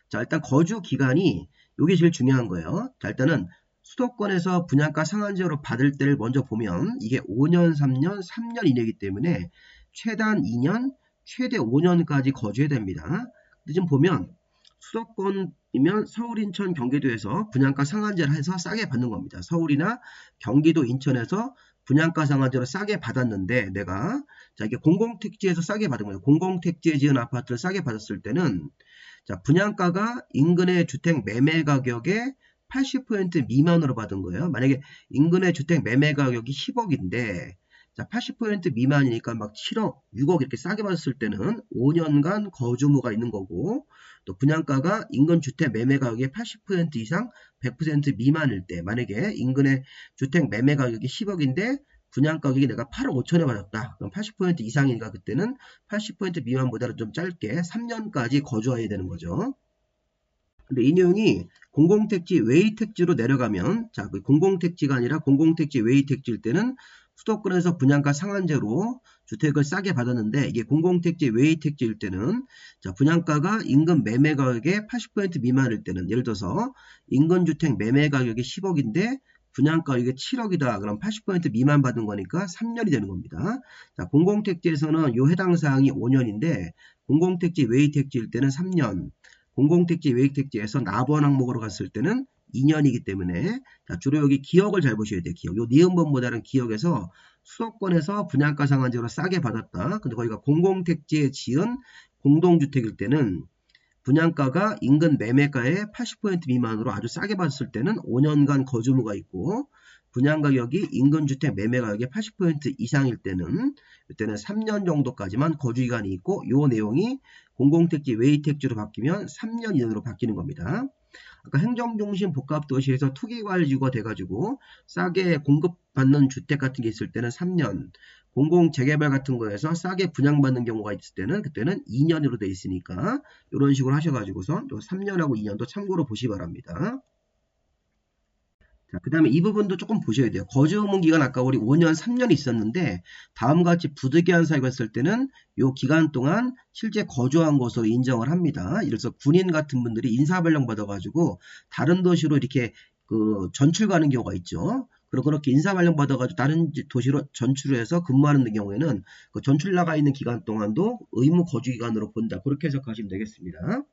자, 일단 거주 기간이 이게 제일 중요한 거예요. 자, 일단은 수도권에서 분양가 상한제로 받을 때를 먼저 보면 이게 5년, 3년, 3년 이내이기 때문에 최단 2년, 최대 5년까지 거주해야 됩니다. 근데 지금 보면 수도권이면 서울, 인천, 경기도에서 분양가 상한제를 해서 싸게 받는 겁니다. 서울이나 경기도, 인천에서 분양가 상한제로 싸게 받았는데 내가 자 이게 공공택지에서 싸게 받은 거예요. 공공택지에 지은 아파트를 싸게 받았을 때는 자 분양가가 인근의 주택 매매 가격의 80% 미만으로 받은 거예요. 만약에 인근의 주택 매매 가격이 10억인데 자 80% 미만이니까 막 7억, 6억 이렇게 싸게 받았을 때는 5년간 거주 의무가 있는 거고, 또 분양가가 인근 주택 매매 가격의 80% 이상 100% 미만일 때, 만약에 인근의 주택 매매 가격이 10억인데 분양 가격이 내가 8억 5천에 받았다. 그럼 80% 이상이니까 그때는 80% 미만보다는 좀 짧게 3년까지 거주해야 되는 거죠. 근데 이 내용이 공공택지, 외의택지로 내려가면, 자, 그 공공택지가 아니라 공공택지, 외의택지일 때는 수도권에서 분양가 상한제로 주택을 싸게 받았는데, 이게 공공택지, 외의택지일 때는, 자, 분양가가 인근 매매 가격의 80% 미만일 때는, 예를 들어서 인근 주택 매매 가격이 10억인데, 분양가 이게 7억이다. 그럼 80% 미만 받은 거니까 3년이 되는 겁니다. 자, 공공택지에서는 요 해당 사항이 5년인데, 공공택지, 외의택지일 때는 3년. 공공택지, 외의택지에서 납원 항목으로 갔을 때는 2년이기 때문에 자, 주로 여기 기억을 잘 보셔야 돼요. 기억. 요 니은번보다는 기억에서 수도권에서 분양가 상한제로 싸게 받았다. 근데 거기가 공공택지에 지은 공동주택일 때는 분양가가 인근 매매가의 80% 미만으로 아주 싸게 받았을 때는 5년간 거주 의무가 있고, 분양가격이 인근 주택 매매가격의 80% 이상일 때는 이때는 3년 정도까지만 거주기간이 있고, 이 내용이 공공택지, 외의택지로 바뀌면 3년 이내로 바뀌는 겁니다. 아까 행정중심 복합도시에서 투기관리지구가 돼가지고 싸게 공급받는 주택 같은 게 있을 때는 3년, 공공재개발 같은 거에서 싸게 분양받는 경우가 있을 때는 그때는 2년으로 돼 있으니까 이런 식으로 하셔가지고서 3년하고 2년도 참고로 보시 바랍니다. 자, 그 다음에 이 부분도 조금 보셔야 돼요. 거주 의무 기간 아까 우리 5년, 3년이 있었는데 다음과 같이 부득이한 사유가 있을 때는 이 기간 동안 실제 거주한 것으로 인정을 합니다. 예를 들어서 군인 같은 분들이 인사발령 받아가지고 다른 도시로 이렇게 그 전출 가는 경우가 있죠. 그리고 그렇게 인사발령 받아가지고 다른 도시로 전출을 해서 근무하는 경우에는 그 전출 나가 있는 기간 동안도 의무 거주 기간으로 본다. 그렇게 해석하시면 되겠습니다.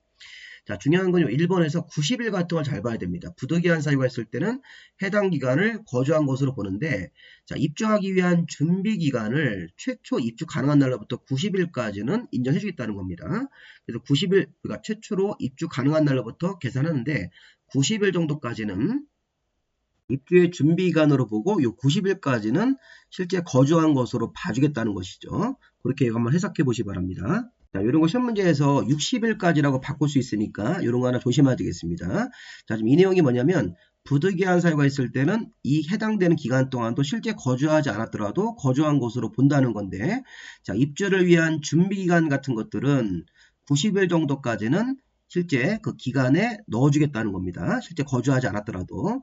자, 중요한 건 1번에서 90일 같은 걸 잘 봐야 됩니다. 부득이한 사유가 있을 때는 해당 기간을 거주한 것으로 보는데, 자, 입주하기 위한 준비 기간을 최초 입주 가능한 날로부터 90일까지는 인정해 주겠다는 겁니다. 그래서 90일, 그러니까 최초로 입주 가능한 날로부터 계산하는데 90일 정도까지는 입주의 준비 기간으로 보고 이 90일까지는 실제 거주한 것으로 봐주겠다는 것이죠. 그렇게 한번 해석해 보시 바랍니다. 자, 이런 거 시험 문제에서 60일까지라고 바꿀 수 있으니까 이런 거 하나 조심해야 되겠습니다. 자, 지금 이 내용이 뭐냐면 부득이한 사유가 있을 때는 이 해당되는 기간 동안도 실제 거주하지 않았더라도 거주한 것으로 본다는 건데, 자, 입주를 위한 준비 기간 같은 것들은 90일 정도까지는 실제 그 기간에 넣어주겠다는 겁니다. 실제 거주하지 않았더라도.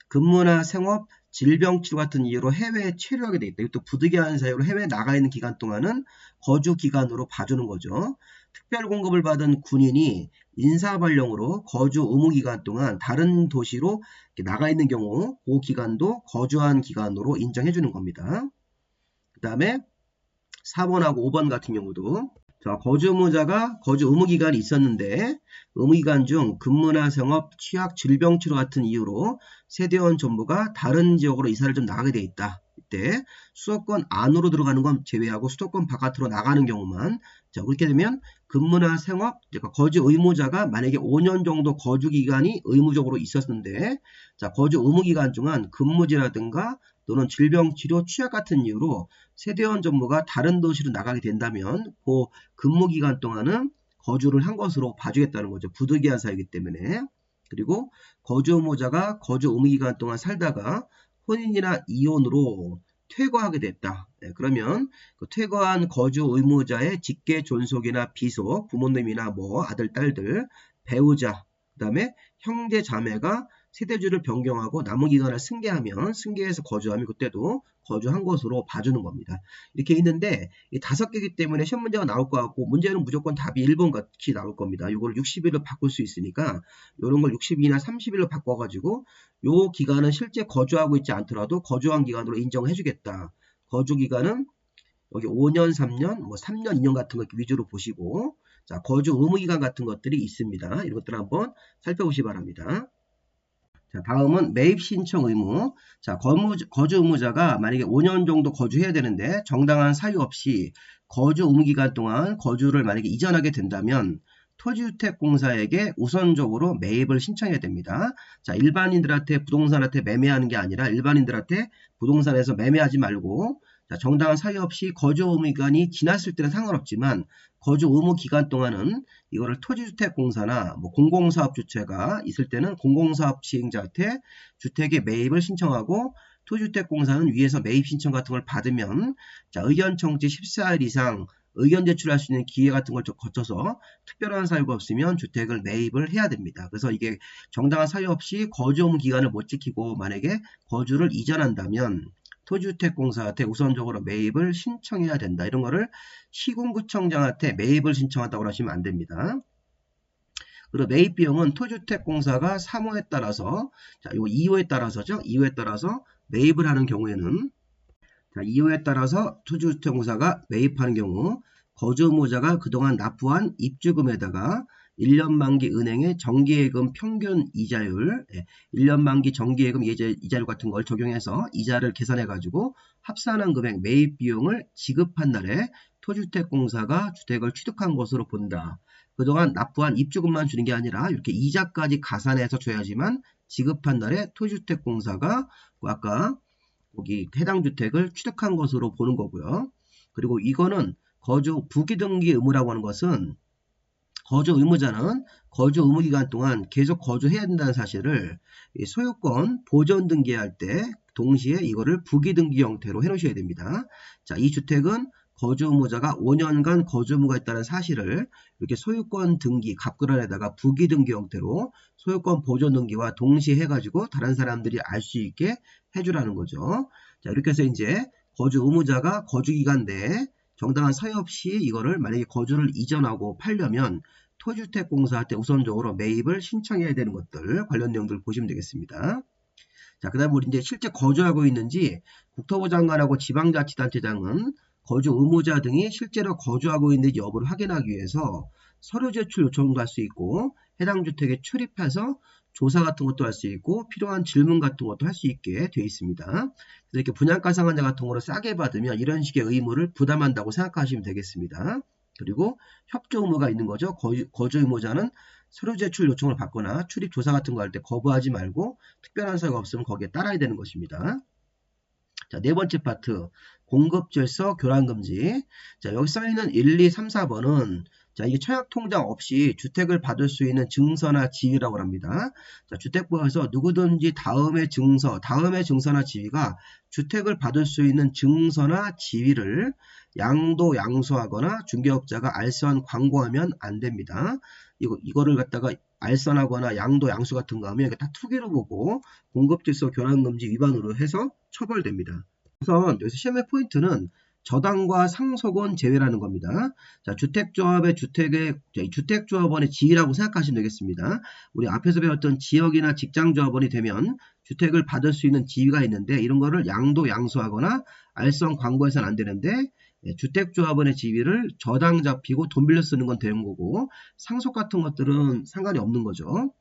근무나 생업, 질병 치료 같은 이유로 해외에 체류하게 돼 있다. 이것도 부득이한 사유로 해외에 나가 있는 기간 동안은 거주 기간으로 봐주는 거죠. 특별 공급을 받은 군인이 인사발령으로 거주 의무 기간 동안 다른 도시로 나가 있는 경우 그 기간도 거주한 기간으로 인정해 주는 겁니다. 그 다음에 4번하고 5번 같은 경우도 자, 거주 의무자가 거주 의무 기간이 있었는데 의무 기간 중 근무나 생업, 취약, 질병 치료 같은 이유로 세대원 전부가 다른 지역으로 이사를 좀 나가게 돼 있다. 이때 수도권 안으로 들어가는 건 제외하고 수도권 바깥으로 나가는 경우만, 자, 그렇게 되면 근무나 생업, 그러니까 거주 의무자가 만약에 5년 정도 거주 기간이 의무적으로 있었는데, 자, 거주 의무 기간 동안 근무지라든가 또는 질병 치료 취약 같은 이유로 세대원 전무가 다른 도시로 나가게 된다면 그 근무 기간 동안은 거주를 한 것으로 봐주겠다는 거죠. 부득이한 사유이기 때문에. 그리고 거주 의무자가 거주 의무 기간 동안 살다가 혼인이나 이혼으로 퇴거하게 됐다. 네, 그러면 그 퇴거한 거주 의무자의 직계 존속이나 비속, 부모님이나 뭐 아들, 딸들, 배우자, 그 다음에 형제, 자매가 세대주를 변경하고 남은 기간을 승계하면, 승계해서 거주하면 그때도 거주한 것으로 봐주는 겁니다. 이렇게 있는데 이 5개이기 때문에 시험 문제가 나올 것 같고, 문제는 무조건 답이 1번 같이 나올 겁니다. 이걸 60일로 바꿀 수 있으니까 이런 걸 60일이나 30일로 바꿔가지고 요 기간은 실제 거주하고 있지 않더라도 거주한 기간으로 인정해 주겠다. 거주 기간은 여기 5년, 3년, 뭐 3년, 2년 같은 것 위주로 보시고, 자, 거주 의무 기간 같은 것들이 있습니다. 이런 것들 한번 살펴보시기 바랍니다. 자, 다음은 매입 신청 의무. 자, 거주 의무자가 만약에 5년 정도 거주해야 되는데 정당한 사유 없이 거주 의무 기간 동안 거주를 만약에 이전하게 된다면 토지주택공사에게 우선적으로 매입을 신청해야 됩니다. 자, 일반인들한테 부동산한테 매매하는 게 아니라 일반인들한테 부동산에서 매매하지 말고, 자, 정당한 사유 없이 거주 의무 기간이 지났을 때는 상관없지만 거주 의무 기간 동안은 이거를 토지주택공사나 뭐 공공사업 주체가 있을 때는 공공사업 시행자한테 주택의 매입을 신청하고, 토지주택공사는 위에서 매입 신청 같은 걸 받으면, 자, 의견 청지 14일 이상 의견 제출할 수 있는 기회 같은 걸 거쳐서 특별한 사유가 없으면 주택을 매입을 해야 됩니다. 그래서 이게 정당한 사유 없이 거주 의무 기간을 못 지키고 만약에 거주를 이전한다면 토지주택공사한테 우선적으로 매입을 신청해야 된다. 이런 거를 시군구청장한테 매입을 신청한다고 하시면 안 됩니다. 그리고 매입 비용은 토지주택공사가 3호에 따라서, 자, 이거 2호에 따라서죠. 2호에 따라서 매입을 하는 경우에는, 자, 2호에 따라서 토지주택공사가 매입하는 경우 거주 의무자가 그동안 납부한 입주금에다가 1년 만기 은행의 정기예금 평균 이자율, 1년 만기 정기예금 이자율 같은 걸 적용해서 이자를 계산해가지고 합산한 금액 매입 비용을 지급한 날에 토지주택공사가 주택을 취득한 것으로 본다. 그동안 납부한 입주금만 주는 게 아니라 이렇게 이자까지 가산해서 줘야지만 지급한 날에 토지주택공사가 아까 여기 해당 주택을 취득한 것으로 보는 거고요. 그리고 이거는 거주 부기등기 의무라고 하는 것은 거주 의무자는 거주 의무 기간 동안 계속 거주해야 된다는 사실을 소유권 보존 등기할 때 동시에 이거를 부기등기 형태로 해놓으셔야 됩니다. 자, 이 주택은 거주 의무자가 5년간 거주 의무가 있다는 사실을 이렇게 소유권 등기 갑근안에다가 부기등기 형태로 소유권 보존 등기와 동시에 해가지고 다른 사람들이 알 수 있게 해주라는 거죠. 자, 이렇게 해서 이제 거주 의무자가 거주 기간 내에 정당한 사유 없이 이거를 만약에 거주를 이전하고 팔려면 토지주택공사한테 우선적으로 매입을 신청해야 되는 것들, 관련 내용들 보시면 되겠습니다. 자, 그 다음에 우리 이제 실제 거주하고 있는지 국토부 장관하고 지방자치단체장은 거주 의무자 등이 실제로 거주하고 있는지 여부를 확인하기 위해서 서류 제출 요청도 할 수 있고, 해당 주택에 출입해서 조사 같은 것도 할 수 있고, 필요한 질문 같은 것도 할 수 있게 되어 있습니다. 그래서 이렇게 분양가 상한제 같은 거를 싸게 받으면 이런 식의 의무를 부담한다고 생각하시면 되겠습니다. 그리고 협조 의무가 있는 거죠. 거주 의무자는 서류 제출 요청을 받거나 출입 조사 같은 거 할 때 거부하지 말고 특별한 사유가 없으면 거기에 따라야 되는 것입니다. 자, 네 번째 파트, 공급질서 교란금지. 자, 여기 써있는 1, 2, 3, 4번은 자, 이게 청약통장 없이 주택을 받을 수 있는 증서나 지위라고 합니다. 자, 주택법에서 누구든지 다음의 증서나 지위가 주택을 받을 수 있는 증서나 지위를 양도 양수하거나 중개업자가 알선 광고하면 안 됩니다. 이거를 갖다가 알선하거나 양도 양수 같은 거 하면 다 투기로 보고 공급질서 교란금지 위반으로 해서 처벌됩니다. 우선 여기서 시험의 포인트는 저당과 상속은 제외라는 겁니다. 자, 주택조합원의 지위라고 생각하시면 되겠습니다. 우리 앞에서 배웠던 지역이나 직장조합원이 되면 주택을 받을 수 있는 지위가 있는데 이런 거를 양도 양수하거나 알선 광고해서는 안 되는데, 주택조합원의 지위를 저당 잡히고 돈 빌려 쓰는 건 되는 거고 상속 같은 것들은 상관이 없는 거죠.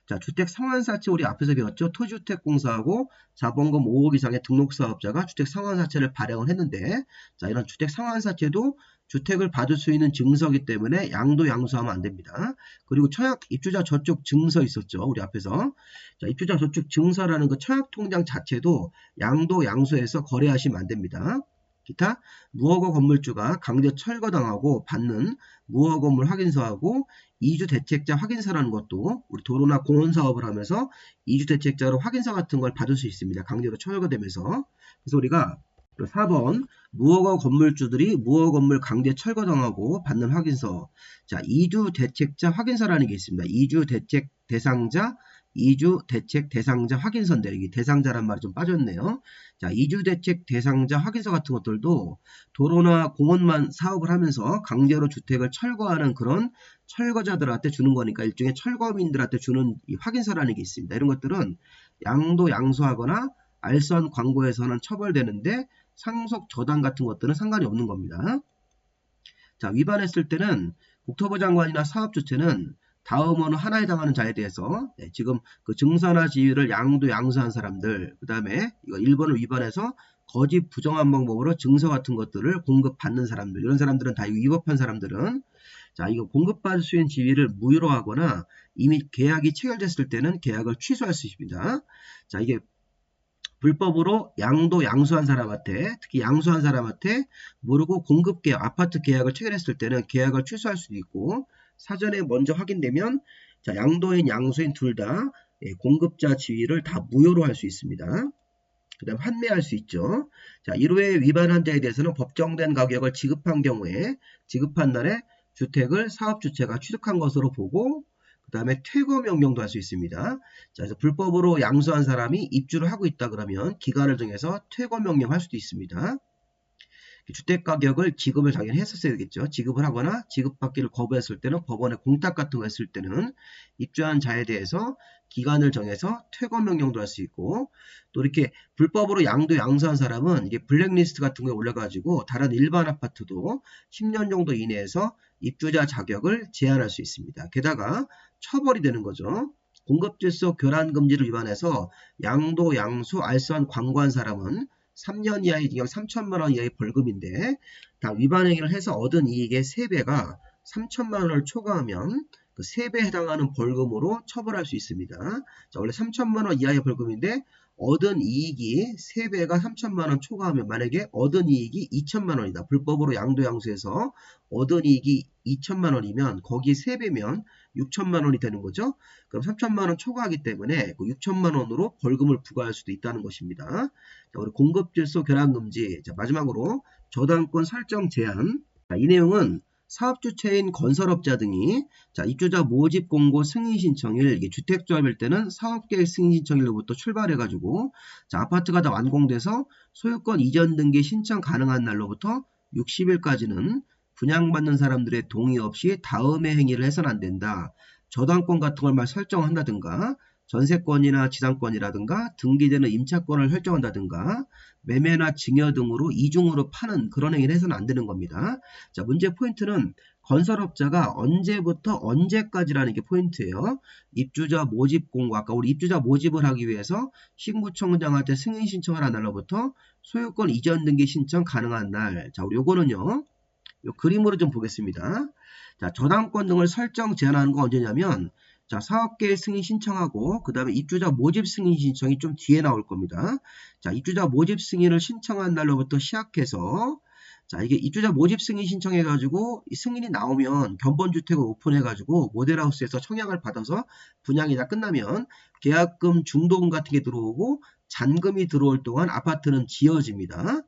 자, 주택 상환사채 우리 앞에서 배웠죠. 토지주택공사하고 자본금 5억 이상의 등록사업자가 주택 상환사채를 발행을 했는데, 자, 이런 주택 상환사채도 주택을 받을 수 있는 증서이기 때문에 양도 양수하면 안 됩니다. 그리고 청약 입주자 저축 증서 있었죠. 우리 앞에서. 자, 입주자 저축 증서라는 그 청약 통장 자체도 양도 양수해서 거래하시면 안 됩니다. 기타 무허가 건물주가 강제 철거당하고 받는 무허가 건물 확인서하고 이주대책자 확인서라는 것도 우리 도로나 공원 사업을 하면서 이주대책자로 확인서 같은 걸 받을 수 있습니다. 강제로 철거되면서. 그래서 우리가 4번 무허가 건물주들이 무허가 건물 강제 철거당하고 받는 확인서. 자, 이주대책자 확인서라는 게 있습니다. 이주대책 대상자 이주대책 대상자 확인서인데 이게 대상자란 말이 좀 빠졌네요. 자, 이주대책 대상자 확인서 같은 것들도 도로나 공원만 사업을 하면서 강제로 주택을 철거하는 그런 철거자들한테 주는 거니까 일종의 철거민들한테 주는 이 확인서라는 게 있습니다. 이런 것들은 양도 양수하거나 알선 광고에서는 처벌되는데 상속 저당 같은 것들은 상관이 없는 겁니다. 자, 위반했을 때는 국토부 장관이나 사업주체는 다음으로 하나에 해당하는 자에 대해서 지금 그 증서나 지위를 양도 양수한 사람들, 그 다음에 이거 1번을 위반해서 거짓 부정한 방법으로 증서 같은 것들을 공급받는 사람들, 이런 사람들은 다 위법한 사람들은 자, 이거 공급받을 수 있는 지위를 무효로 하거나 이미 계약이 체결됐을 때는 계약을 취소할 수 있습니다. 자, 이게 불법으로 양도 양수한 사람한테, 특히 양수한 사람한테 모르고 공급 계약, 아파트 계약을 체결했을 때는 계약을 취소할 수도 있고, 사전에 먼저 확인되면 자, 양도인 양수인 둘 다 공급자 지위를 다 무효로 할 수 있습니다. 그 다음 환매할 수 있죠. 자, 1호에 위반한 자에 대해서는 법정된 가격을 지급한 경우에 지급한 날에 주택을 사업주체가 취득한 것으로 보고 그 다음에 퇴거 명령도 할 수 있습니다. 자, 그래서 불법으로 양수한 사람이 입주를 하고 있다 그러면 기간을 정해서 퇴거 명령할 수도 있습니다. 주택가격을 지급을 당연히 했었어야 되겠죠. 지급을 하거나 지급받기를 거부했을 때는 법원에 공탁 같은 거 했을 때는 입주한 자에 대해서 기간을 정해서 퇴거 명령도 할 수 있고 또 이렇게 불법으로 양도 양수한 사람은 이게 블랙리스트 같은 거에 올라가지고 다른 일반 아파트도 10년 정도 이내에서 입주자 자격을 제한할 수 있습니다. 게다가 처벌이 되는 거죠. 공급질서 교란금지를 위반해서 양도 양수 알선 광고한 사람은 3년 이하의 징역 3천만 원 이하의 벌금인데 다 위반 행위를 해서 얻은 이익의 3배가 3천만 원을 초과하면 그 3배에 해당하는 벌금으로 처벌할 수 있습니다. 자, 원래 3천만 원 이하의 벌금인데 얻은 이익이 3배가 3천만 원 초과하면 만약에 얻은 이익이 2천만 원이다. 불법으로 양도 양수해서 얻은 이익이 2천만 원이면 거기 3배면 6천만 원이 되는 거죠. 그럼 3천만 원 초과하기 때문에 그 6천만 원으로 벌금을 부과할 수도 있다는 것입니다. 자, 우리 공급질서 교란금지. 자, 마지막으로 저당권 설정 제한. 자, 이 내용은 사업주체인 건설업자 등이 자, 입주자 모집 공고 승인 신청일, 이게 주택조합일 때는 사업계획 승인 신청일로부터 출발해가지고 자, 아파트가 다 완공돼서 소유권 이전 등기 신청 가능한 날로부터 60일까지는 분양받는 사람들의 동의 없이 다음의 행위를 해서는 안 된다. 저당권 같은 걸 막 설정한다든가 전세권이나 지상권이라든가 등기되는 임차권을 설정한다든가 매매나 증여 등으로 이중으로 파는 그런 행위를 해서는 안 되는 겁니다. 자, 문제 포인트는 건설업자가 언제부터 언제까지라는 게 포인트예요. 입주자 모집 공고, 아까 우리 입주자 모집을 하기 위해서 신구청장한테 승인 신청을 한 날로부터 소유권 이전 등기 신청 가능한 날. 자, 우리 요거는요. 요 그림으로 좀 보겠습니다. 자, 저당권 등을 설정 제한하는 거 언제냐면 자, 사업계획 승인 신청하고 그 다음에 입주자 모집 승인 신청이 좀 뒤에 나올 겁니다. 자, 입주자 모집 승인을 신청한 날로부터 시작해서 자, 이게 입주자 모집 승인 신청해가지고 이 승인이 나오면 견본주택을 오픈해가지고 모델하우스에서 청약을 받아서 분양이 다 끝나면 계약금, 중도금 같은 게 들어오고 잔금이 들어올 동안 아파트는 지어집니다.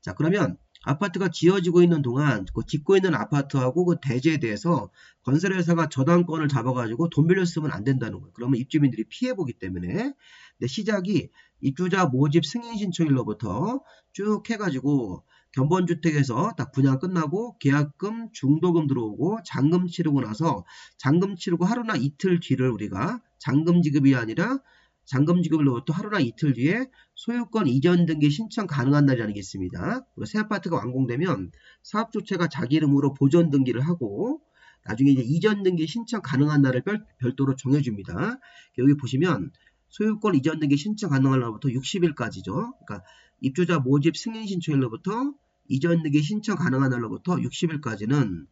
자, 그러면 아파트가 지어지고 있는 동안 그 짓고 있는 아파트하고 그 대지에 대해서 건설회사가 저당권을 잡아가지고 돈 빌려 쓰면 안 된다는 거예요. 그러면 입주민들이 피해보기 때문에. 근데 시작이 입주자 모집 승인 신청일로부터 쭉 해가지고 견본주택에서 딱 분양 끝나고 계약금, 중도금 들어오고 잔금 치르고 나서 잔금 치르고 하루나 이틀 뒤를 우리가 잔금 지급이 아니라 잔금 지급으로부터 하루나 이틀 뒤에 소유권 이전 등기 신청 가능한 날이라는 게 있습니다. 새 아파트가 완공되면 사업주체가 자기 이름으로 보존 등기를 하고 나중에 이제 이전 등기 신청 가능한 날을 별도로 정해줍니다. 여기 보시면 소유권 이전 등기 신청 가능한 날부터 60일까지죠. 그러니까 입주자 모집 승인 신청일로부터 이전 등기 신청 가능한 날로부터 60일까지는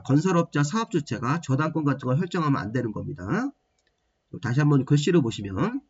건설업자 사업주체가 저당권 같은 걸 설정하면 안 되는 겁니다. 다시 한번 글씨를 보시면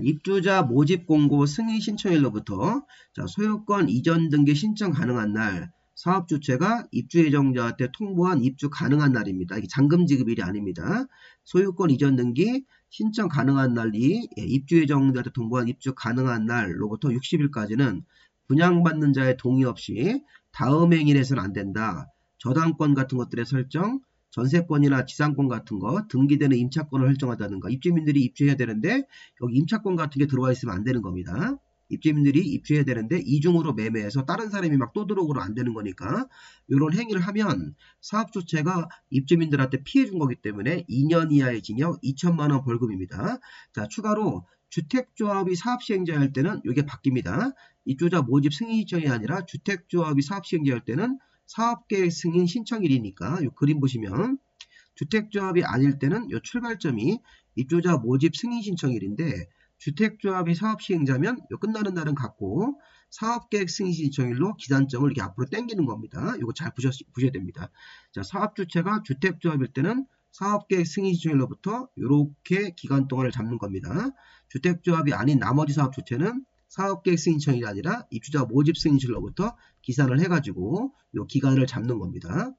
입주자 모집 공고 승인 신청일로부터 소유권 이전 등기 신청 가능한 날 사업주체가 입주 예정자한테 통보한 입주 가능한 날입니다. 이게 잔금 지급일이 아닙니다. 소유권 이전 등기 신청 가능한 날이 입주 예정자한테 통보한 입주 가능한 날로부터 60일까지는 분양받는 자의 동의 없이 다음 행위를 해서는 안 된다. 저당권 같은 것들의 설정, 전세권이나 지상권 같은 거, 등기되는 임차권을 설정하다든가 입주민들이 입주해야 되는데 여기 임차권 같은 게 들어와 있으면 안 되는 겁니다. 입주민들이 입주해야 되는데 이중으로 매매해서 다른 사람이 막 또 들어오고는 안 되는 거니까 이런 행위를 하면 사업주체가 입주민들한테 피해 준 거기 때문에 2년 이하의 징역 2천만 원 벌금입니다. 자, 추가로 주택조합이 사업시행자일 때는 이게 바뀝니다. 입주자 모집 승인 신청이 아니라 주택조합이 사업시행자일 때는 사업계획 승인 신청일이니까 이 그림 보시면 주택조합이 아닐 때는 이 출발점이 입주자 모집 승인 신청일인데 주택조합이 사업시행자면 이 끝나는 날은 같고 사업계획 승인 신청일로 기산점을 이렇게 앞으로 당기는 겁니다. 이거 잘 보셔야 됩니다. 자, 사업주체가 주택조합일 때는 사업계획 승인 신청일로부터 이렇게 기간 동안을 잡는 겁니다. 주택조합이 아닌 나머지 사업주체는 사업계획 승인 신청이 아니라 입주자 모집 승인 신청일로부터 기산을 해가지고 이 기간을 잡는 겁니다.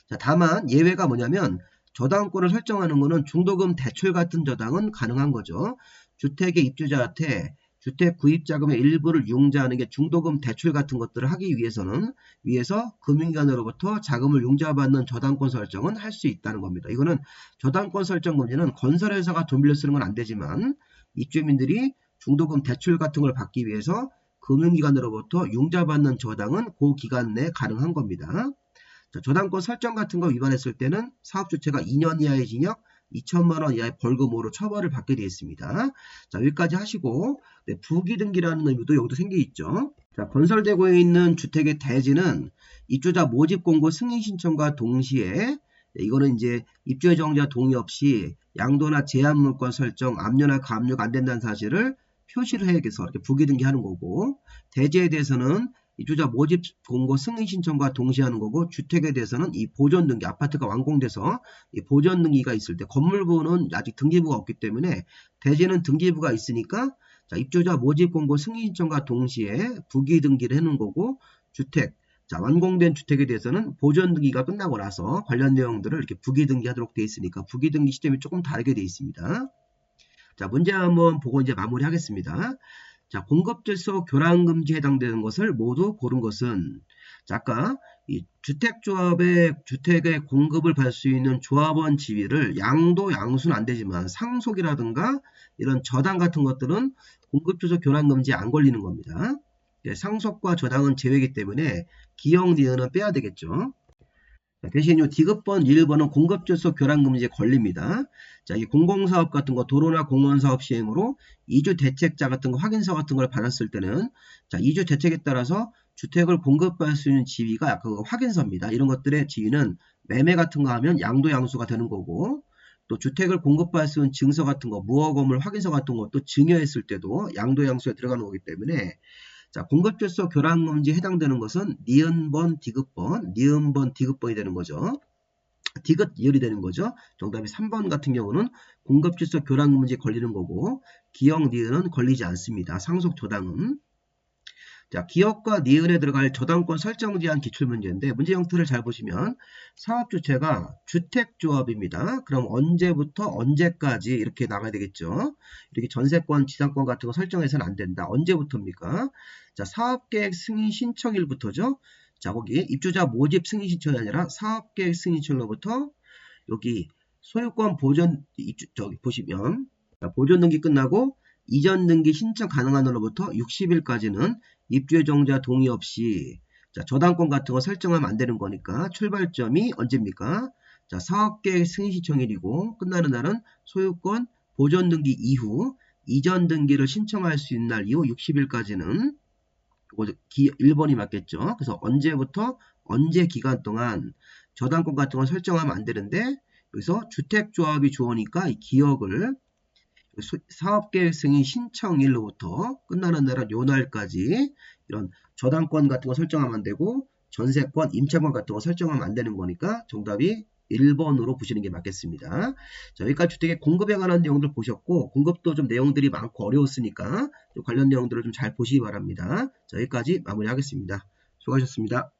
자, 다만 예외가 뭐냐면 저당권을 설정하는 것은 중도금 대출 같은 저당은 가능한 거죠. 주택의 입주자한테 주택 구입자금의 일부를 융자하는 게 중도금 대출 같은 것들을 하기 위해서 금융기관으로부터 자금을 융자받는 저당권 설정은 할 수 있다는 겁니다. 이거는 저당권 설정 금지는 건설회사가 돈 빌려 쓰는 건 안 되지만 입주민들이 중도금 대출 같은 걸 받기 위해서 금융기관으로부터 융자받는 저당은 그 기간 내에 가능한 겁니다. 자, 저당권 설정 같은 거 위반했을 때는 사업주체가 2년 이하의 징역 2천만 원 이하의 벌금으로 처벌을 받게 되어 있습니다. 자, 여기까지 하시고 부기등기라는 의미도 여기도 생겨 있죠. 자, 건설되고 있는 주택의 대지는 입주자 모집 공고 승인 신청과 동시에 이거는 이제 입주 예정자 동의 없이 양도나 제한 물권 설정, 압류나 가압류가 안 된다는 사실을 표시를 해야겠어. 이렇게 부기등기하는 거고 대지에 대해서는 입주자 모집 공고 승인 신청과 동시에 하는 거고 주택에 대해서는 이 보존 등기 아파트가 완공돼서 이 보존 등기가 있을 때 건물부는 아직 등기부가 없기 때문에 대지는 등기부가 있으니까 자, 입주자 모집 공고 승인 신청과 동시에 부기 등기를 해놓은 거고 주택 자, 완공된 주택에 대해서는 보존 등기가 끝나고 나서 관련 내용들을 이렇게 부기 등기하도록 되어 있으니까 부기 등기 시점이 조금 다르게 되어 있습니다. 자, 문제 한번 보고 이제 마무리하겠습니다. 자, 공급질서 교란금지에 해당되는 것을 모두 고른 것은 자, 아까 이 주택조합의 주택의 공급을 받을 수 있는 조합원 지위를 양도 양수는 안 되지만 상속이라든가 이런 저당 같은 것들은 공급질서 교란금지에 안 걸리는 겁니다. 상속과 저당은 제외이기 때문에 기역 니은은 빼야 되겠죠. 대신 이 디귿번 1번은 공급질서 교란금지에 걸립니다. 자, 이 공공사업 같은 거 도로나 공원사업 시행으로 이주 대책자 같은 거 확인서 같은 걸 받았을 때는 자, 이주 대책에 따라서 주택을 공급할 수 있는 지위가 약간 확인서입니다. 이런 것들의 지위는 매매 같은 거 하면 양도 양수가 되는 거고 또 주택을 공급할 수 있는 증서 같은 거 무허 건물 확인서 같은 것도 증여했을 때도 양도 양수에 들어가는 거기 때문에 자, 공급질서 교란금지에 해당되는 것은 니은번, 디귿번이 되는 거죠. 디귿 이열이 되는 거죠. 정답이 3번 같은 경우는 공급질서 교란금지에 걸리는 거고 기역 니은은 걸리지 않습니다. 상속 저당은. 자, 기역과 니은에 들어갈 저당권 설정 제한 기출문제인데 문제 형태를 잘 보시면 사업주체가 주택조합입니다. 그럼 언제부터 언제까지 이렇게 나가야 되겠죠. 이렇게 전세권, 지상권 같은 거 설정해서는 안 된다. 언제부터입니까? 자, 사업계획 승인 신청일부터죠. 자, 거기 입주자 모집 승인 신청이 아니라 사업계획 승인 신청일로부터 여기 소유권 보존 저기 보시면 자, 보존 등기 끝나고 이전 등기 신청 가능한 날로부터 60일까지는 입주 예정자 동의 없이 자, 저당권 같은 거 설정하면 안 되는 거니까 출발점이 언제입니까? 자, 사업계획 승인 신청일이고 끝나는 날은 소유권 보존 등기 이후 이전 등기를 신청할 수 있는 날 이후 60일까지는 1번이 맞겠죠. 그래서 언제부터 언제 기간 동안 저당권 같은 걸 설정하면 안 되는데 여기서 주택조합이 주어니까 이 기억을 사업계획 승인 신청일로부터 끝나는 날은 요 날까지 이런 저당권 같은 거 설정하면 안 되고 전세권, 임차권 같은 거 설정하면 안 되는 거니까 정답이 1번으로 보시는 게 맞겠습니다. 자, 여기까지 주택의 공급에 관한 내용들 보셨고 공급도 좀 내용들이 많고 어려웠으니까 좀 관련 내용들을 좀 잘 보시기 바랍니다. 자, 여기까지 마무리하겠습니다. 수고하셨습니다.